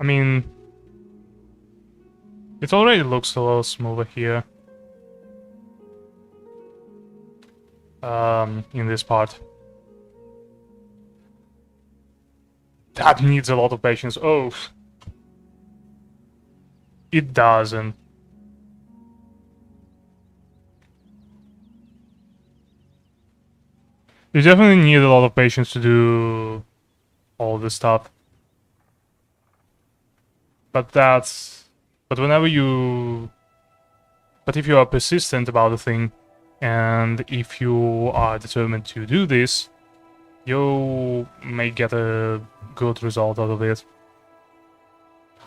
I mean, it already looks a little smoother here. In this part. That needs a lot of patience. Oh. It doesn't. You definitely need a lot of patience to do all this stuff. But whenever you... But if you are persistent about the thing, and if you are determined to do this, you may get a good result out of it.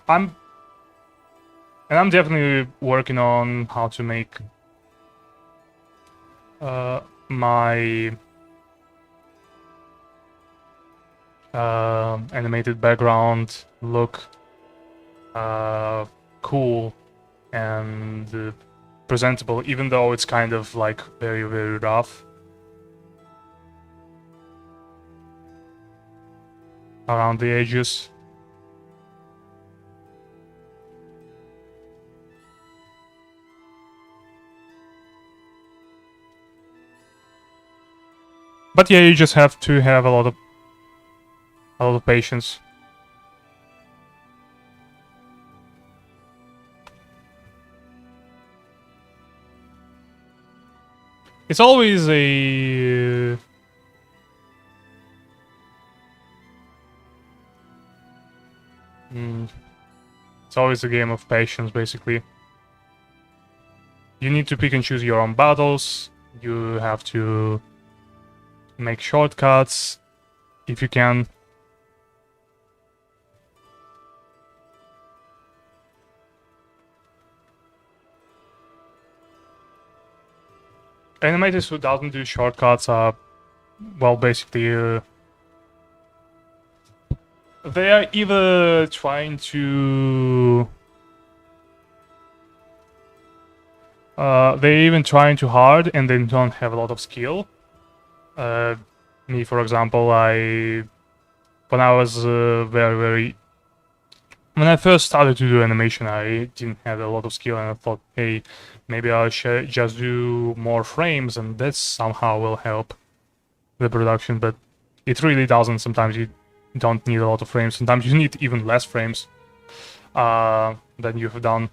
I'm definitely working on how to make my animated background look cool and presentable, even though it's kind of like very, very rough around the edges. But yeah, you just have to have a lot of patience. It's always a... It's always a game of patience, basically. You need to pick and choose your own battles. You have to make shortcuts, if you can. Animators who doesn't do shortcuts are, well, basically... they are either trying to... they're even trying too hard and they don't have a lot of skill. Me, for example, when I was when I first started to do animation, I didn't have a lot of skill, and I thought, hey, maybe I should just do more frames, and that somehow will help the production, but it really doesn't. Sometimes you don't need a lot of frames. Sometimes you need even less frames than you have done.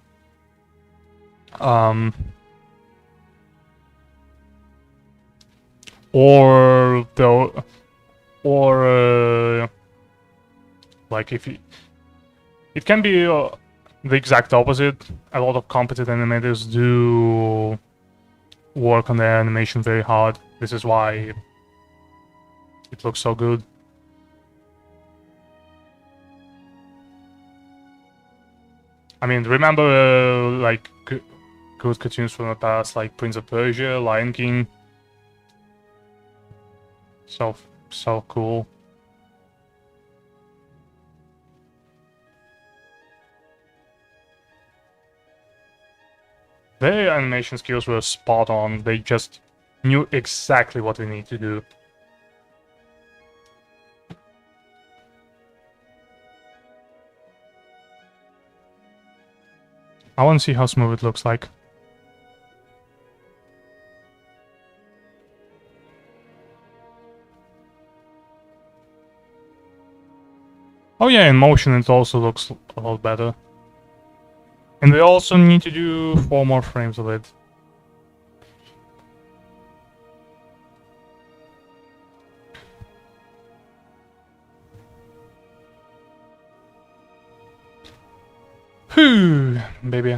Or though, or like if you, it can be the exact opposite. A lot of competent animators do work on their animation very hard. This is why it looks so good. I mean, remember like good cartoons from the past, like Prince of Persia, Lion King. So cool. Their animation skills were spot on. They just knew exactly what they need to do. I want to see how smooth it looks like. Oh yeah, in motion it also looks a lot better. And we also need to do 4 more frames of it. Whew, baby.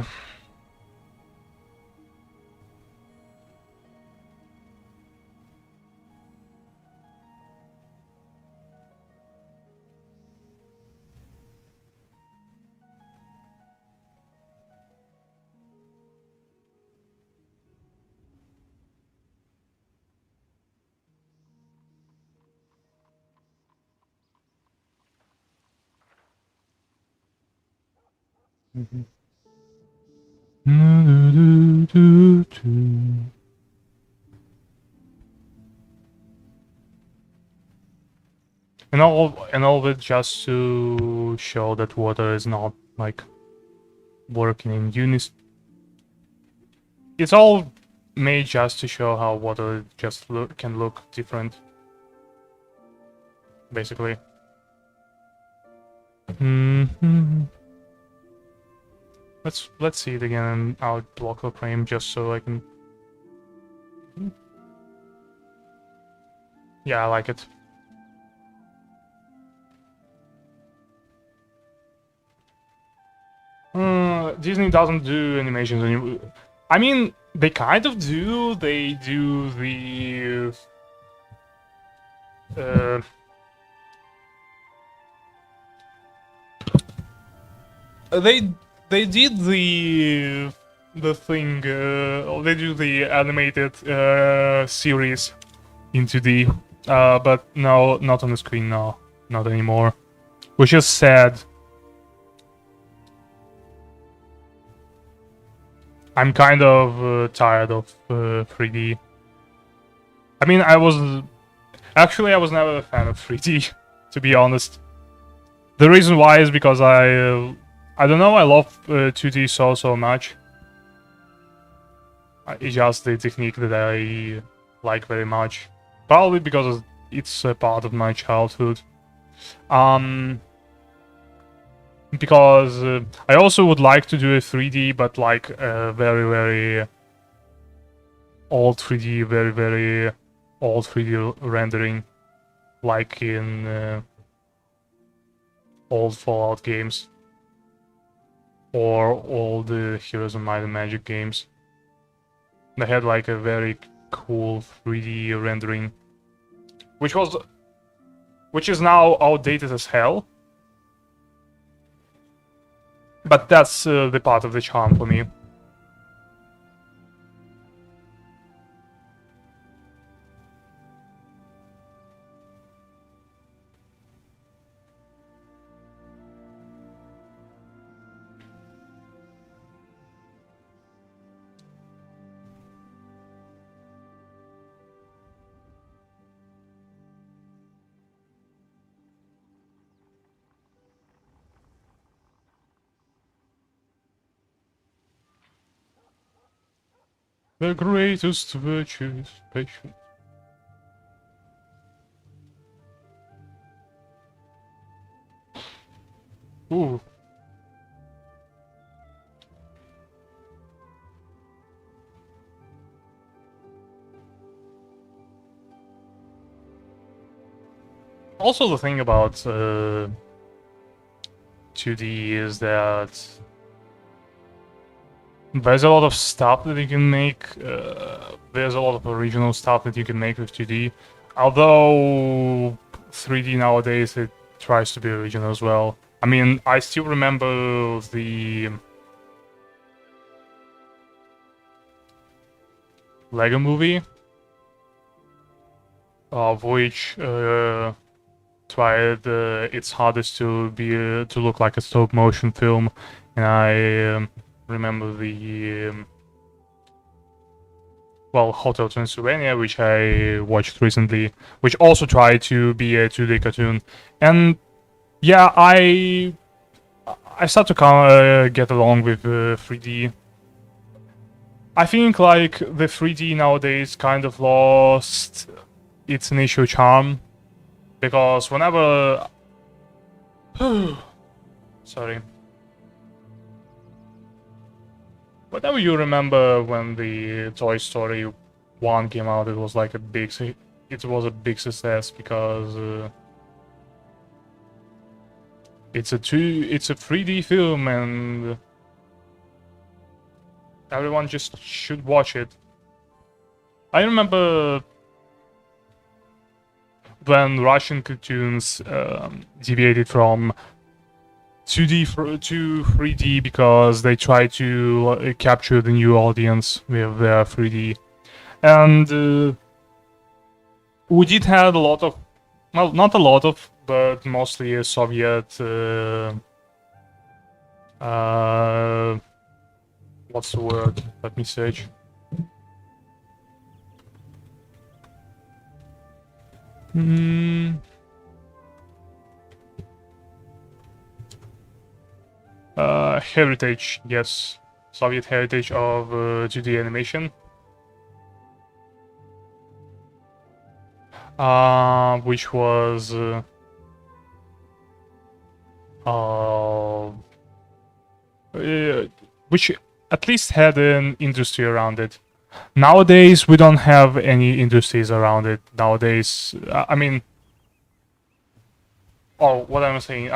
And all of it just to show that water is not like working in unison. It's all made just to show how water just can look different, basically. Let's see it again, and I'll block the frame just so I can. Yeah, I like it. Disney doesn't do animations anymore. I mean, they kind of do. They do the they did the thing. They do the animated series into the but no, not on the screen now, not anymore, which is sad. I'm kind of tired of 3D. I mean, I was never a fan of 3D, to be honest. The reason why is because I don't know, I love 2D so much. It's just the technique that I like very much. Probably because it's a part of my childhood. Because I also would like to do a 3D, but like very old 3D, very old 3D rendering, like in old Fallout games or all the Heroes of Might and Magic games. They had like a very cool 3D rendering, which is now outdated as hell. But that's the part of the charm for me. The greatest virtue is patience. Ooh. Also, the thing about 2D is that there's a lot of stuff that you can make. There's a lot of original stuff that you can make with 2D. Although 3D nowadays it tries to be original as well. I mean, I still remember the Lego movie, of which tried its hardest to be to look like a stop motion film, and I remember the well, Hotel Transylvania, which I watched recently, which also tried to be a 2D cartoon, and yeah, I start to kind of get along with 3D. I think like the 3D nowadays kind of lost its initial charm, because whenever sorry, whenever you remember when the Toy Story 1 came out, it was like a big success because it's a 3D film and everyone just should watch it. I remember when Russian cartoons deviated from 2D to 3D because they tried to capture the new audience with their 3D. And we did have a lot of, well, not a lot of, but mostly a Soviet what's the word? Let me search. Heritage, yes. Soviet heritage of 2D animation. Which was which at least had an industry around it. Nowadays, we don't have any industries around it. Nowadays, I mean, oh, what am I saying?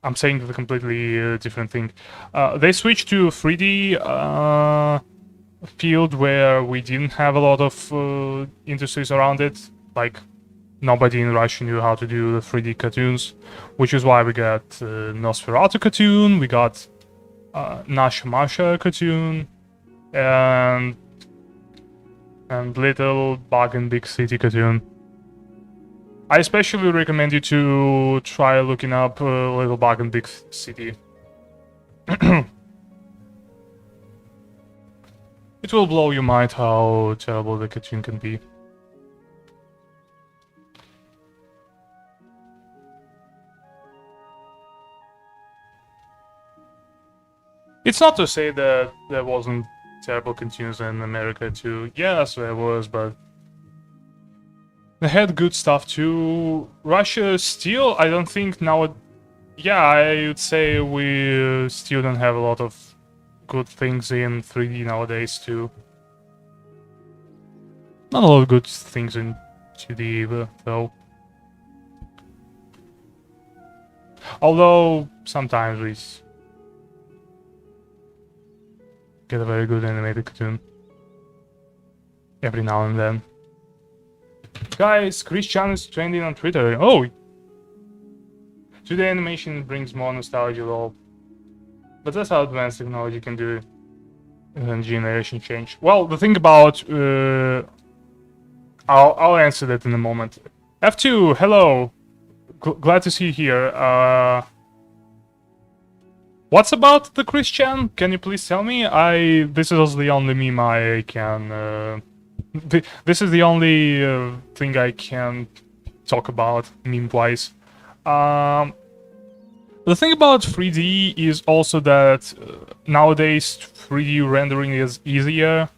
I'm saying the completely different thing. They switched to 3D field where we didn't have a lot of industries around it. Like, nobody in Russia knew how to do the 3D cartoons, which is why we got Nosferatu cartoon, we got Nasha Masha cartoon, and Little Bug in Big City cartoon. I especially recommend you to try looking up Little Bug in Big City. It will blow your mind how terrible the cartoon can be. It's not to say that there wasn't terrible cartoons in America too. Yes, there was, but they had good stuff too. Russia still, I don't think now. Yeah, I would say we still don't have a lot of good things in 3D nowadays too. Not a lot of good things in 2D either, though. Although sometimes we get a very good animated cartoon every now and then. Guys, Christian is trending on Twitter. Oh! Today animation brings more nostalgia though. But that's how advanced technology can do and generation change. Well, the thing about... I'll answer that in a moment. F2, hello! Glad to see you here. What's about the Christian? Can you please tell me? This is the only meme I can... this is the only thing I can talk about meme-wise. The thing about 3D is also that nowadays 3D rendering is easier.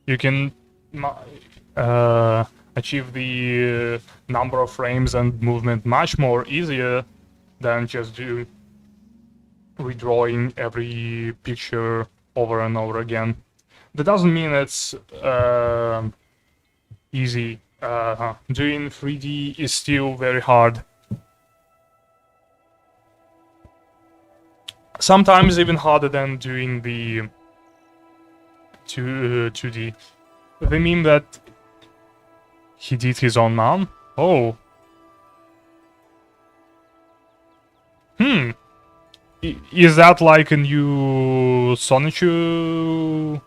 You can achieve the number of frames and movement much more easier than just redrawing every picture over and over again. That doesn't mean it's easy doing 3D is still very hard. Sometimes even harder than doing the 2D. They mean that he did his own mom? Oh. Hmm. Is that like a new Sonichu?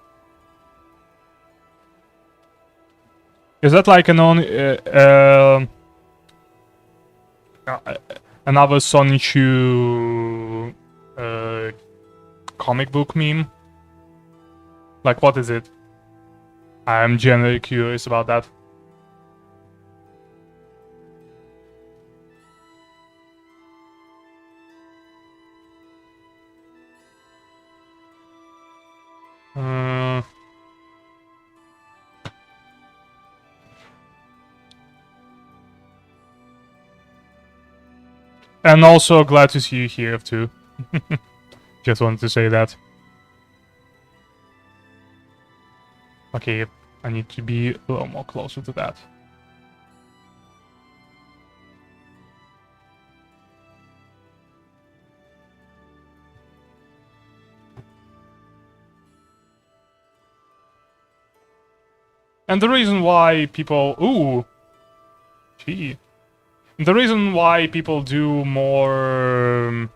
Is that like another Sonichu comic book meme? Like, what is it? I'm genuinely curious about that. And also glad to see you here too. Just wanted to say that. Okay, I need to be a little more closer to that. And the reason why people... Ooh! Gee. The reason why people do more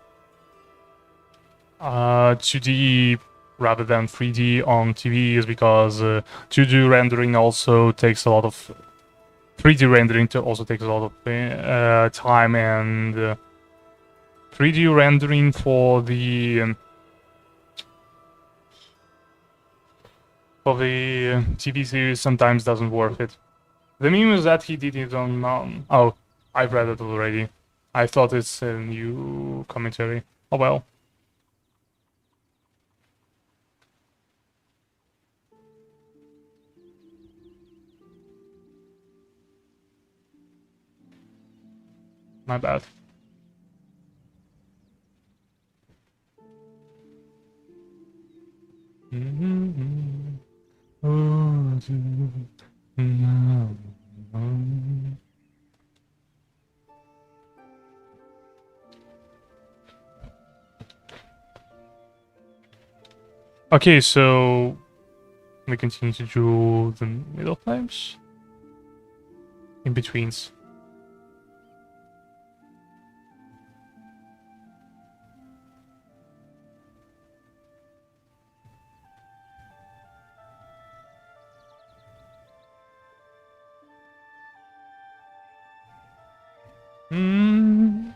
2D rather than 3D on TV is because 2D rendering also takes a lot of... 3D rendering also takes a lot of time, and 3D rendering for the TV series sometimes doesn't worth it. The meme is that he did it on... Oh, I've read it already. I thought it's a new commentary. Oh well. My bad. Okay, so we continue to do the middle frames, in betweens. Mm-hmm.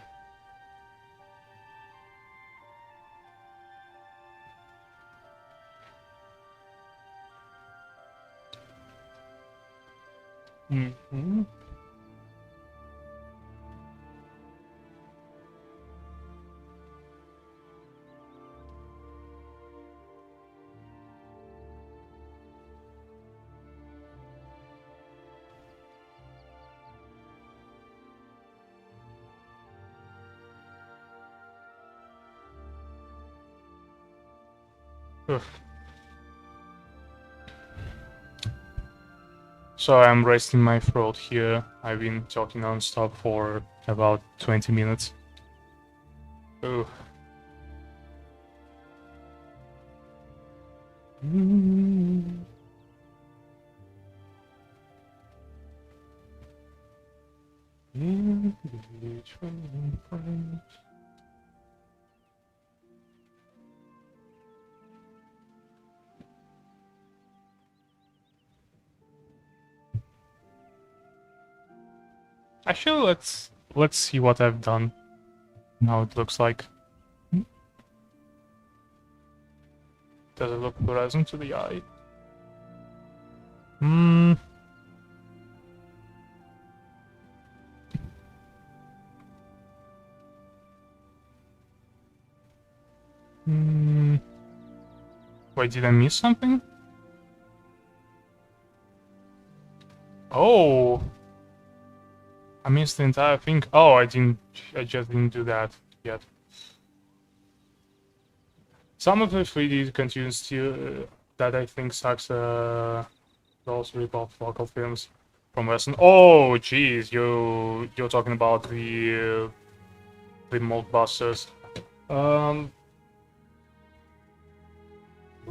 Ugh. So I'm resting my throat here. I've been talking non-stop for about 20 minutes. Ugh. Actually, let's see what I've done. How it looks like. Does it look pleasant to the eye? Hmm. Wait, did I miss something? Oh! I missed the entire thing. Oh, I just didn't do that yet. Some of the 3D cartoons still that I think sucks those rip-off local films. from Western. Oh, jeez, you're talking about the Moldbusters.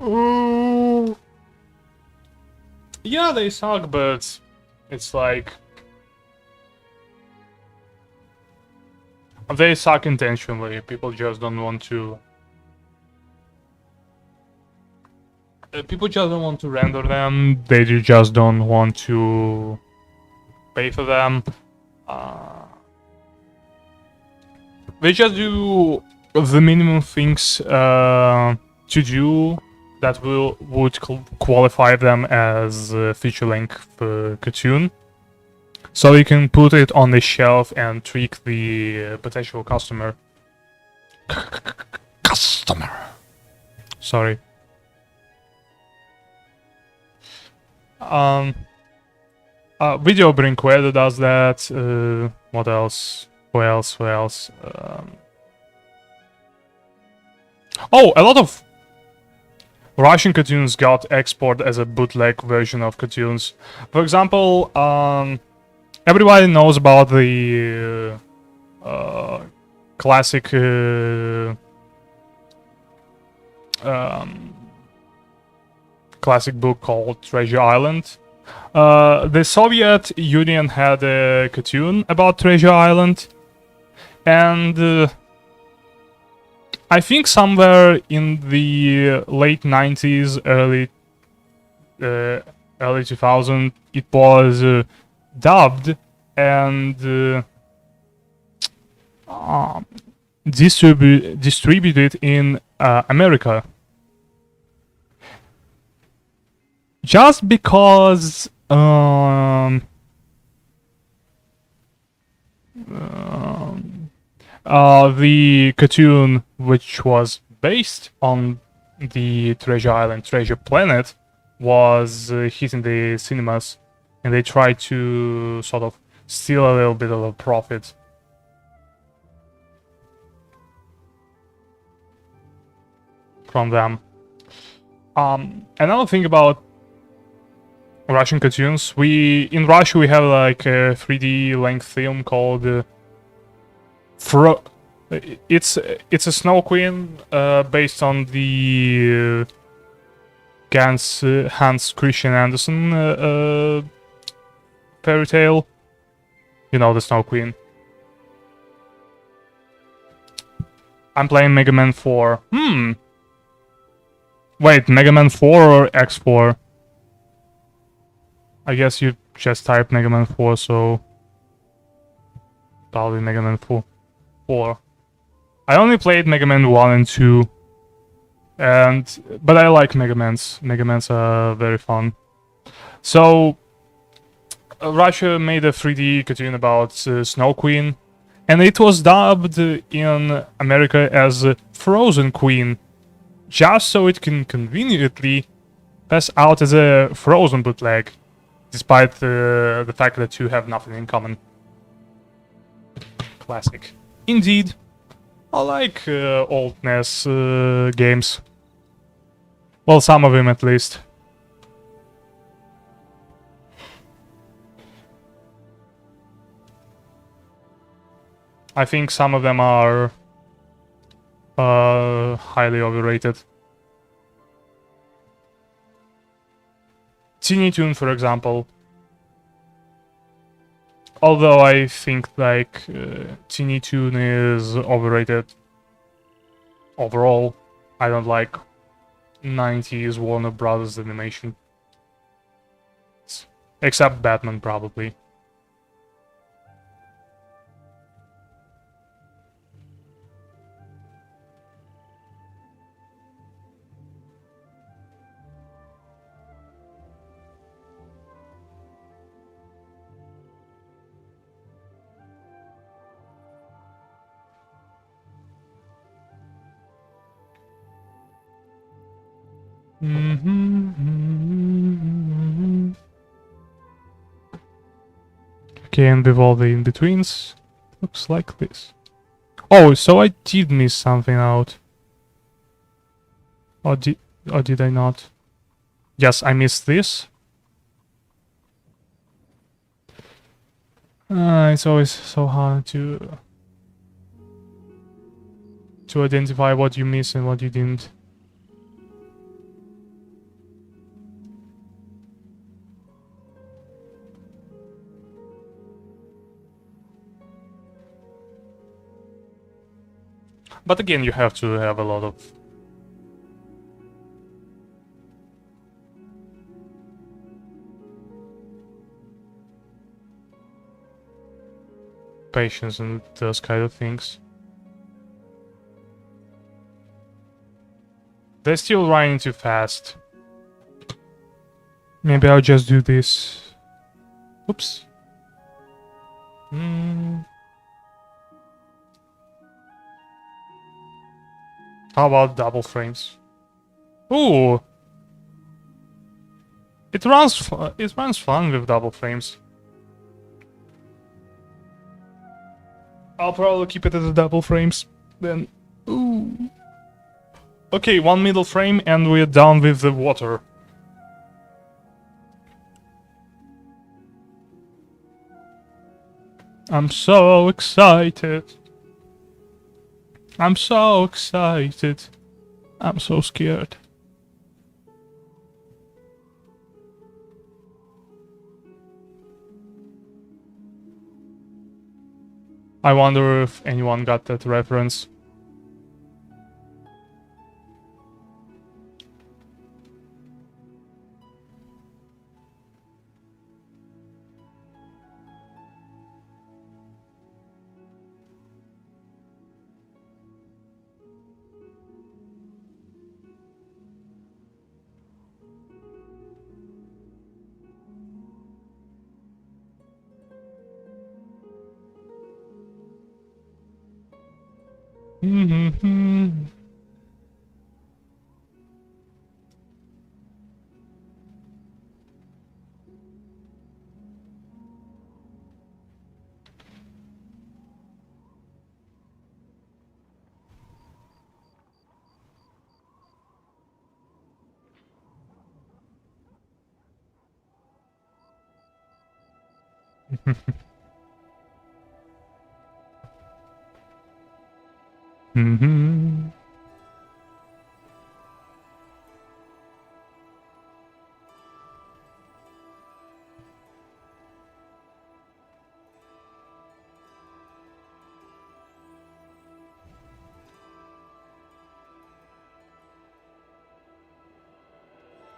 Ooh. Yeah, they suck, but it's like they suck intentionally. People just don't want to. People just don't want to render them. They just don't want to pay for them. They just do the minimum things to do that would qualify them as a feature-length cartoon. So you can put it on the shelf and trick the potential customer. Customer. Sorry. Video Brinquedo does that. What else? Who else? Oh, a lot of Russian cartoons got exported as a bootleg version of cartoons. For example, everybody knows about the classic classic book called Treasure Island. The Soviet Union had a cartoon about Treasure Island, and I think somewhere in the late 90s, early 2000, it was dubbed and distributed in America. Just because the cartoon, which was based on the Treasure Island, Treasure Planet, was hitting the cinemas, and they tried to sort of steal a little bit of a profit. From them. Another thing about Russian cartoons, in Russia we have like a 3D length film called it's a Snow Queen based on the Hans Christian Andersen fairy tale. You know, the Snow Queen. I'm playing Mega Man 4. Wait, Mega Man 4 or X4? I guess you just type Mega Man 4, so probably Mega Man 4. I only played Mega Man 1 and 2, but I like Mega Mans. Mega Mans are very fun. So Russia made a 3D cartoon about Snow Queen, and it was dubbed in America as Frozen Queen, just so it can conveniently pass out as a Frozen bootleg, despite the fact that the two have nothing in common. Classic. Indeed. I like old NES games. Well, some of them at least. I think some of them are highly overrated. Teeny Toon, for example. Although I think like Teeny Toon is overrated overall. I don't like 90s Warner Brothers animation. Except Batman, probably. Okay, and with all the in-betweens, looks like this. Oh, so I did miss something out. Or did I not? Yes, I missed this. It's always so hard to identify what you missed and what you didn't. But again, you have to have a lot of patience and those kind of things. They're still running too fast. Maybe I'll just do this. Oops. How about double frames? Ooh! It runs fun with double frames. I'll probably keep it at the double frames then. Ooh. Okay, one middle frame and we're done with the water. I'm so excited. I'm so excited. I'm so scared. I wonder if anyone got that reference.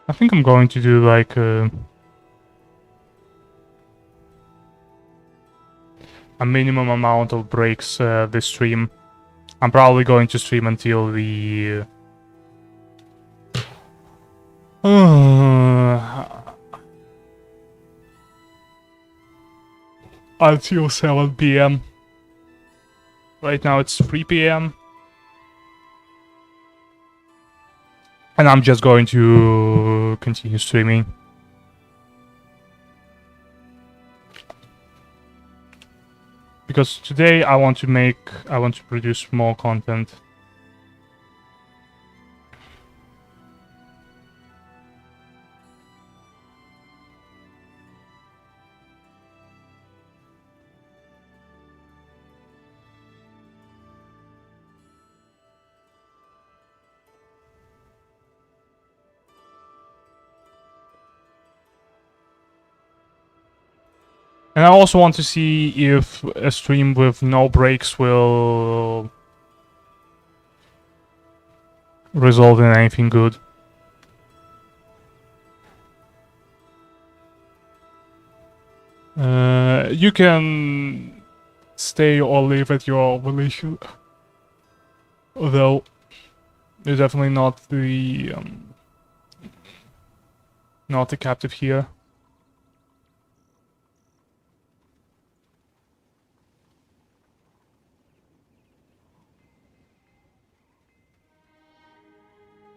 I think I'm going to do like a minimum amount of breaks this stream. I'm probably going to stream until the until 7 p.m. Right now it's 3 p.m. And I'm just going to continue streaming. Because today I want to produce more content. And I also want to see if a stream with no breaks will result in anything good. You can stay or leave at your volition. Although, you're definitely not the captive here.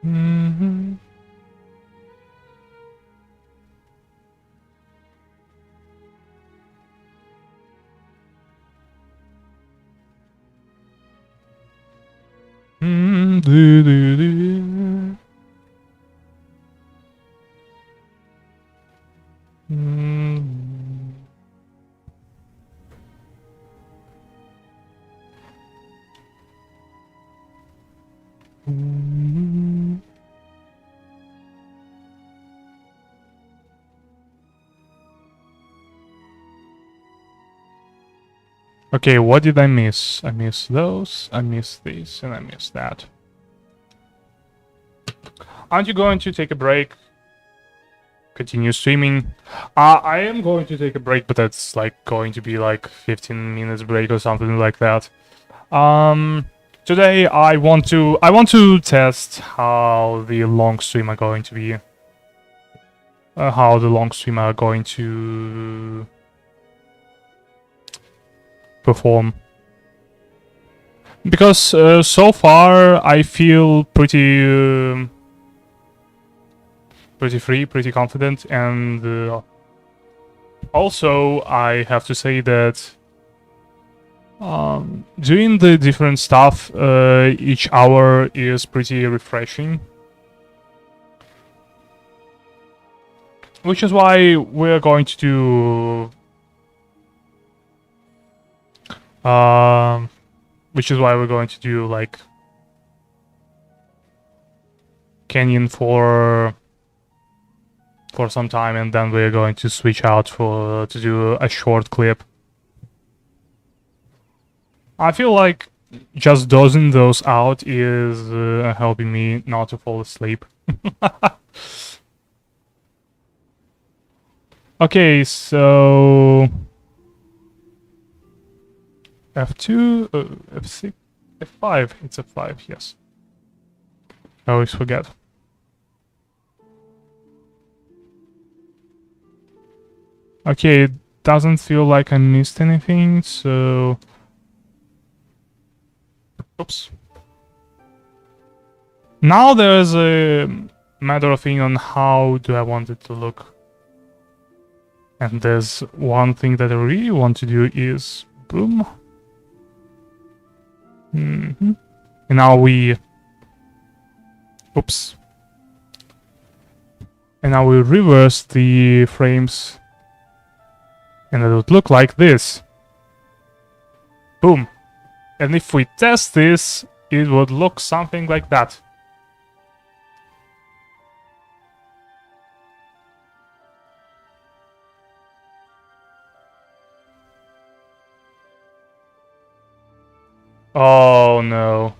Mm-hmm. Okay, what did I miss? I missed those, I missed this, and I missed that. Aren't you going to take a break? Continue streaming? I am going to take a break, but that's like going to be like 15 minutes break or something like that. Today I want to test how the long stream are going to be. How the long stream are going to perform. Because so far I feel pretty free, pretty confident, and also I have to say that doing the different stuff each hour is pretty refreshing. Which is why we're going to do... which is why we're going to do, like... Canyon for some time, and then we're going to switch out to do a short clip. I feel like just dozing those out is helping me not to fall asleep. Okay, so F2, F6, F5. It's F5, yes. I always forget. Okay, it doesn't feel like I missed anything, so... Oops. Now there's a matter of thing on how do I want it to look. And there's one thing that I really want to do is... Boom. And now we... Oops. And now we reverse the frames. And it would look like this. Boom. And if we test this, it would look something like that. Oh no.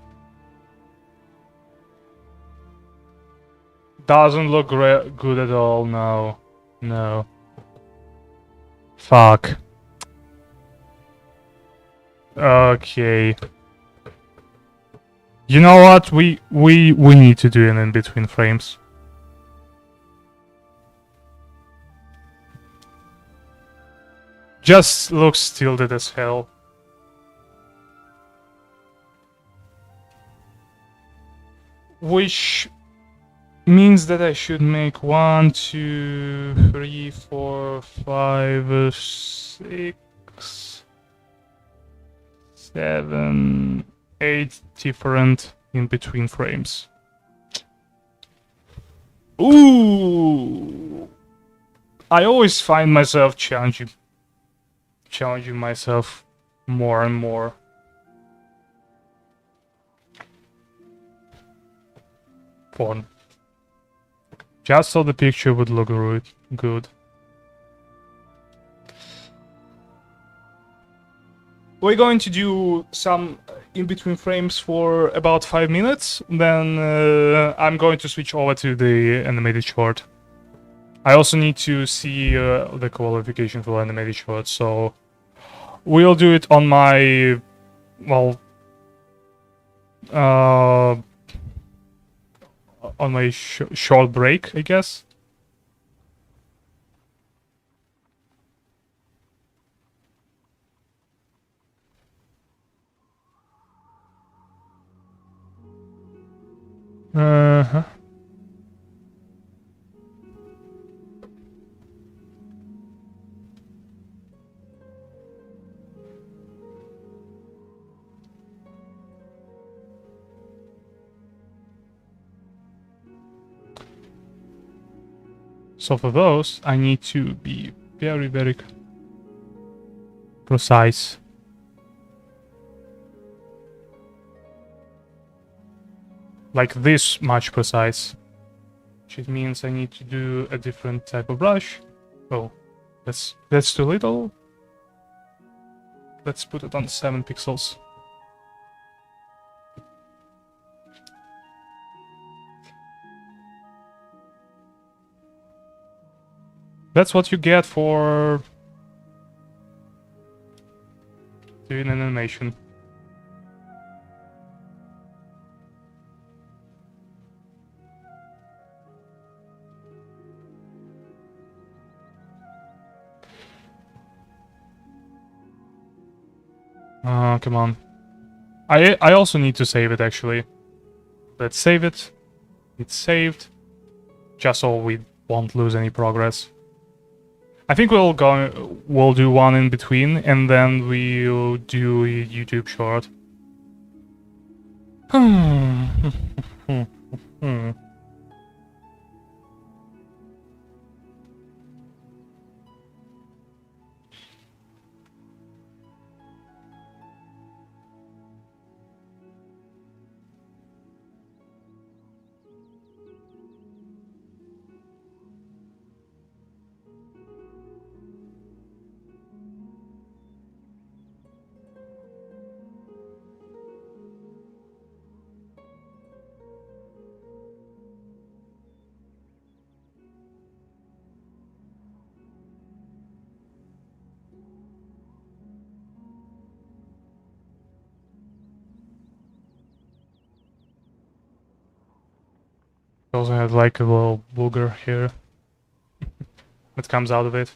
Doesn't look good at all, no. No. Fuck. Okay. You know what? We need to do it in between frames. Just looks tilted as hell. Which means that I should make 1, 2, 3, 4, 5, 6, 7, 8 different in between frames. Ooh! I always find myself challenging myself more and more. Fun. Just so the picture would look good. We're going to do some in-between frames for about 5 minutes, then I'm going to switch over to the animated short. I also need to see the qualification for animated short, so we'll do it on my, well, on my short break, I guess. Uh-huh. So for those, I need to be very, very precise. Like this much precise. Which means I need to do a different type of brush. Oh, that's too little. Let's put it on 7 pixels. That's what you get for doing an animation. Oh, come on. I also need to save it, actually. Let's save it. It's saved. Just so we won't lose any progress. I think we'll do one in between, and then we'll do a YouTube short. Also had like a little booger here that comes out of it.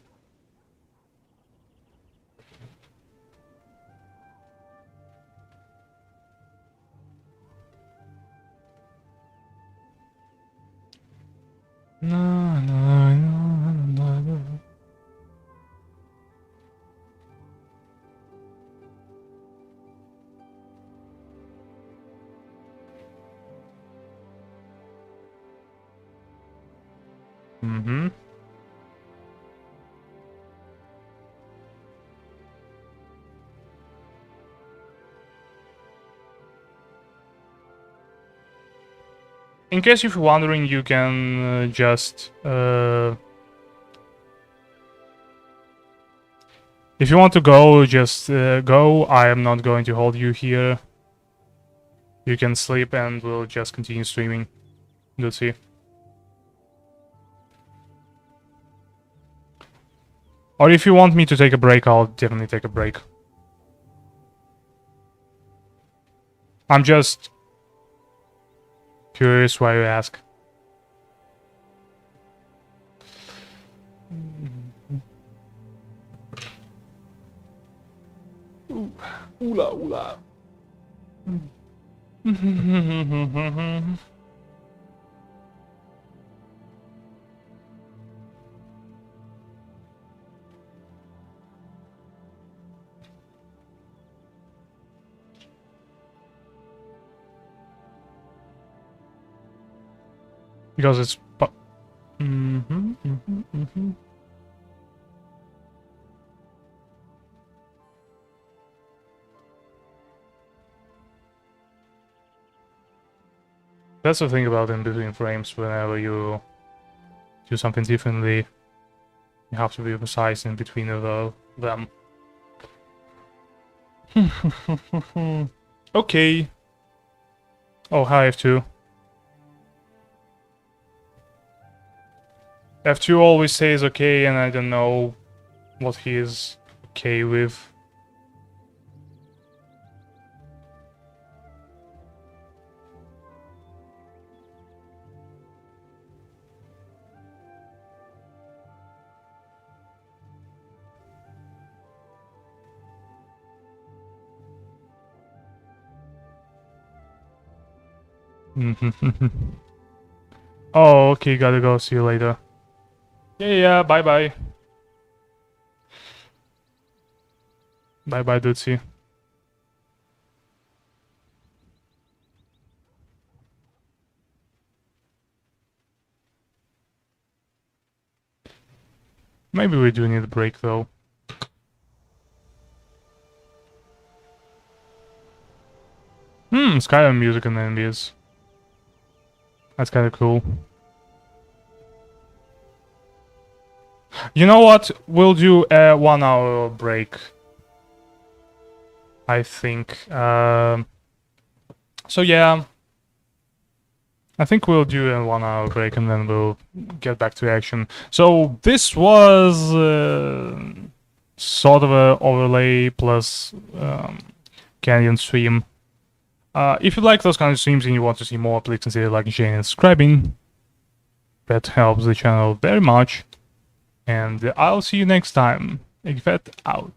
No, no, no, no, no. Mm-hmm. In case you're wondering, you can just... if you want to go, just go. I am not going to hold you here. You can sleep and we'll just continue streaming. Let's see. Or if you want me to take a break, I'll definitely take a break. I'm just curious why you ask. Oola, oola. Because it's... That's the thing about in between frames. Whenever you do something differently, you have to be precise in between them. Okay. Oh, hi, F2. F2 always says okay, and I don't know what he is okay with. Oh, okay, gotta go. See you later. Yeah, bye-bye. Bye-bye, Dutzy. Maybe we do need a break, though. Skyrim music and enemies. That's kind of cool. You know what? We'll do a 1 hour break. I think. So yeah, I think we'll do a 1 hour break and then we'll get back to action. So this was sort of a overlay plus Canyon stream. If you like those kind of streams and you want to see more, please consider liking, sharing, and subscribing. That helps the channel very much. And I'll see you next time. Egfet out.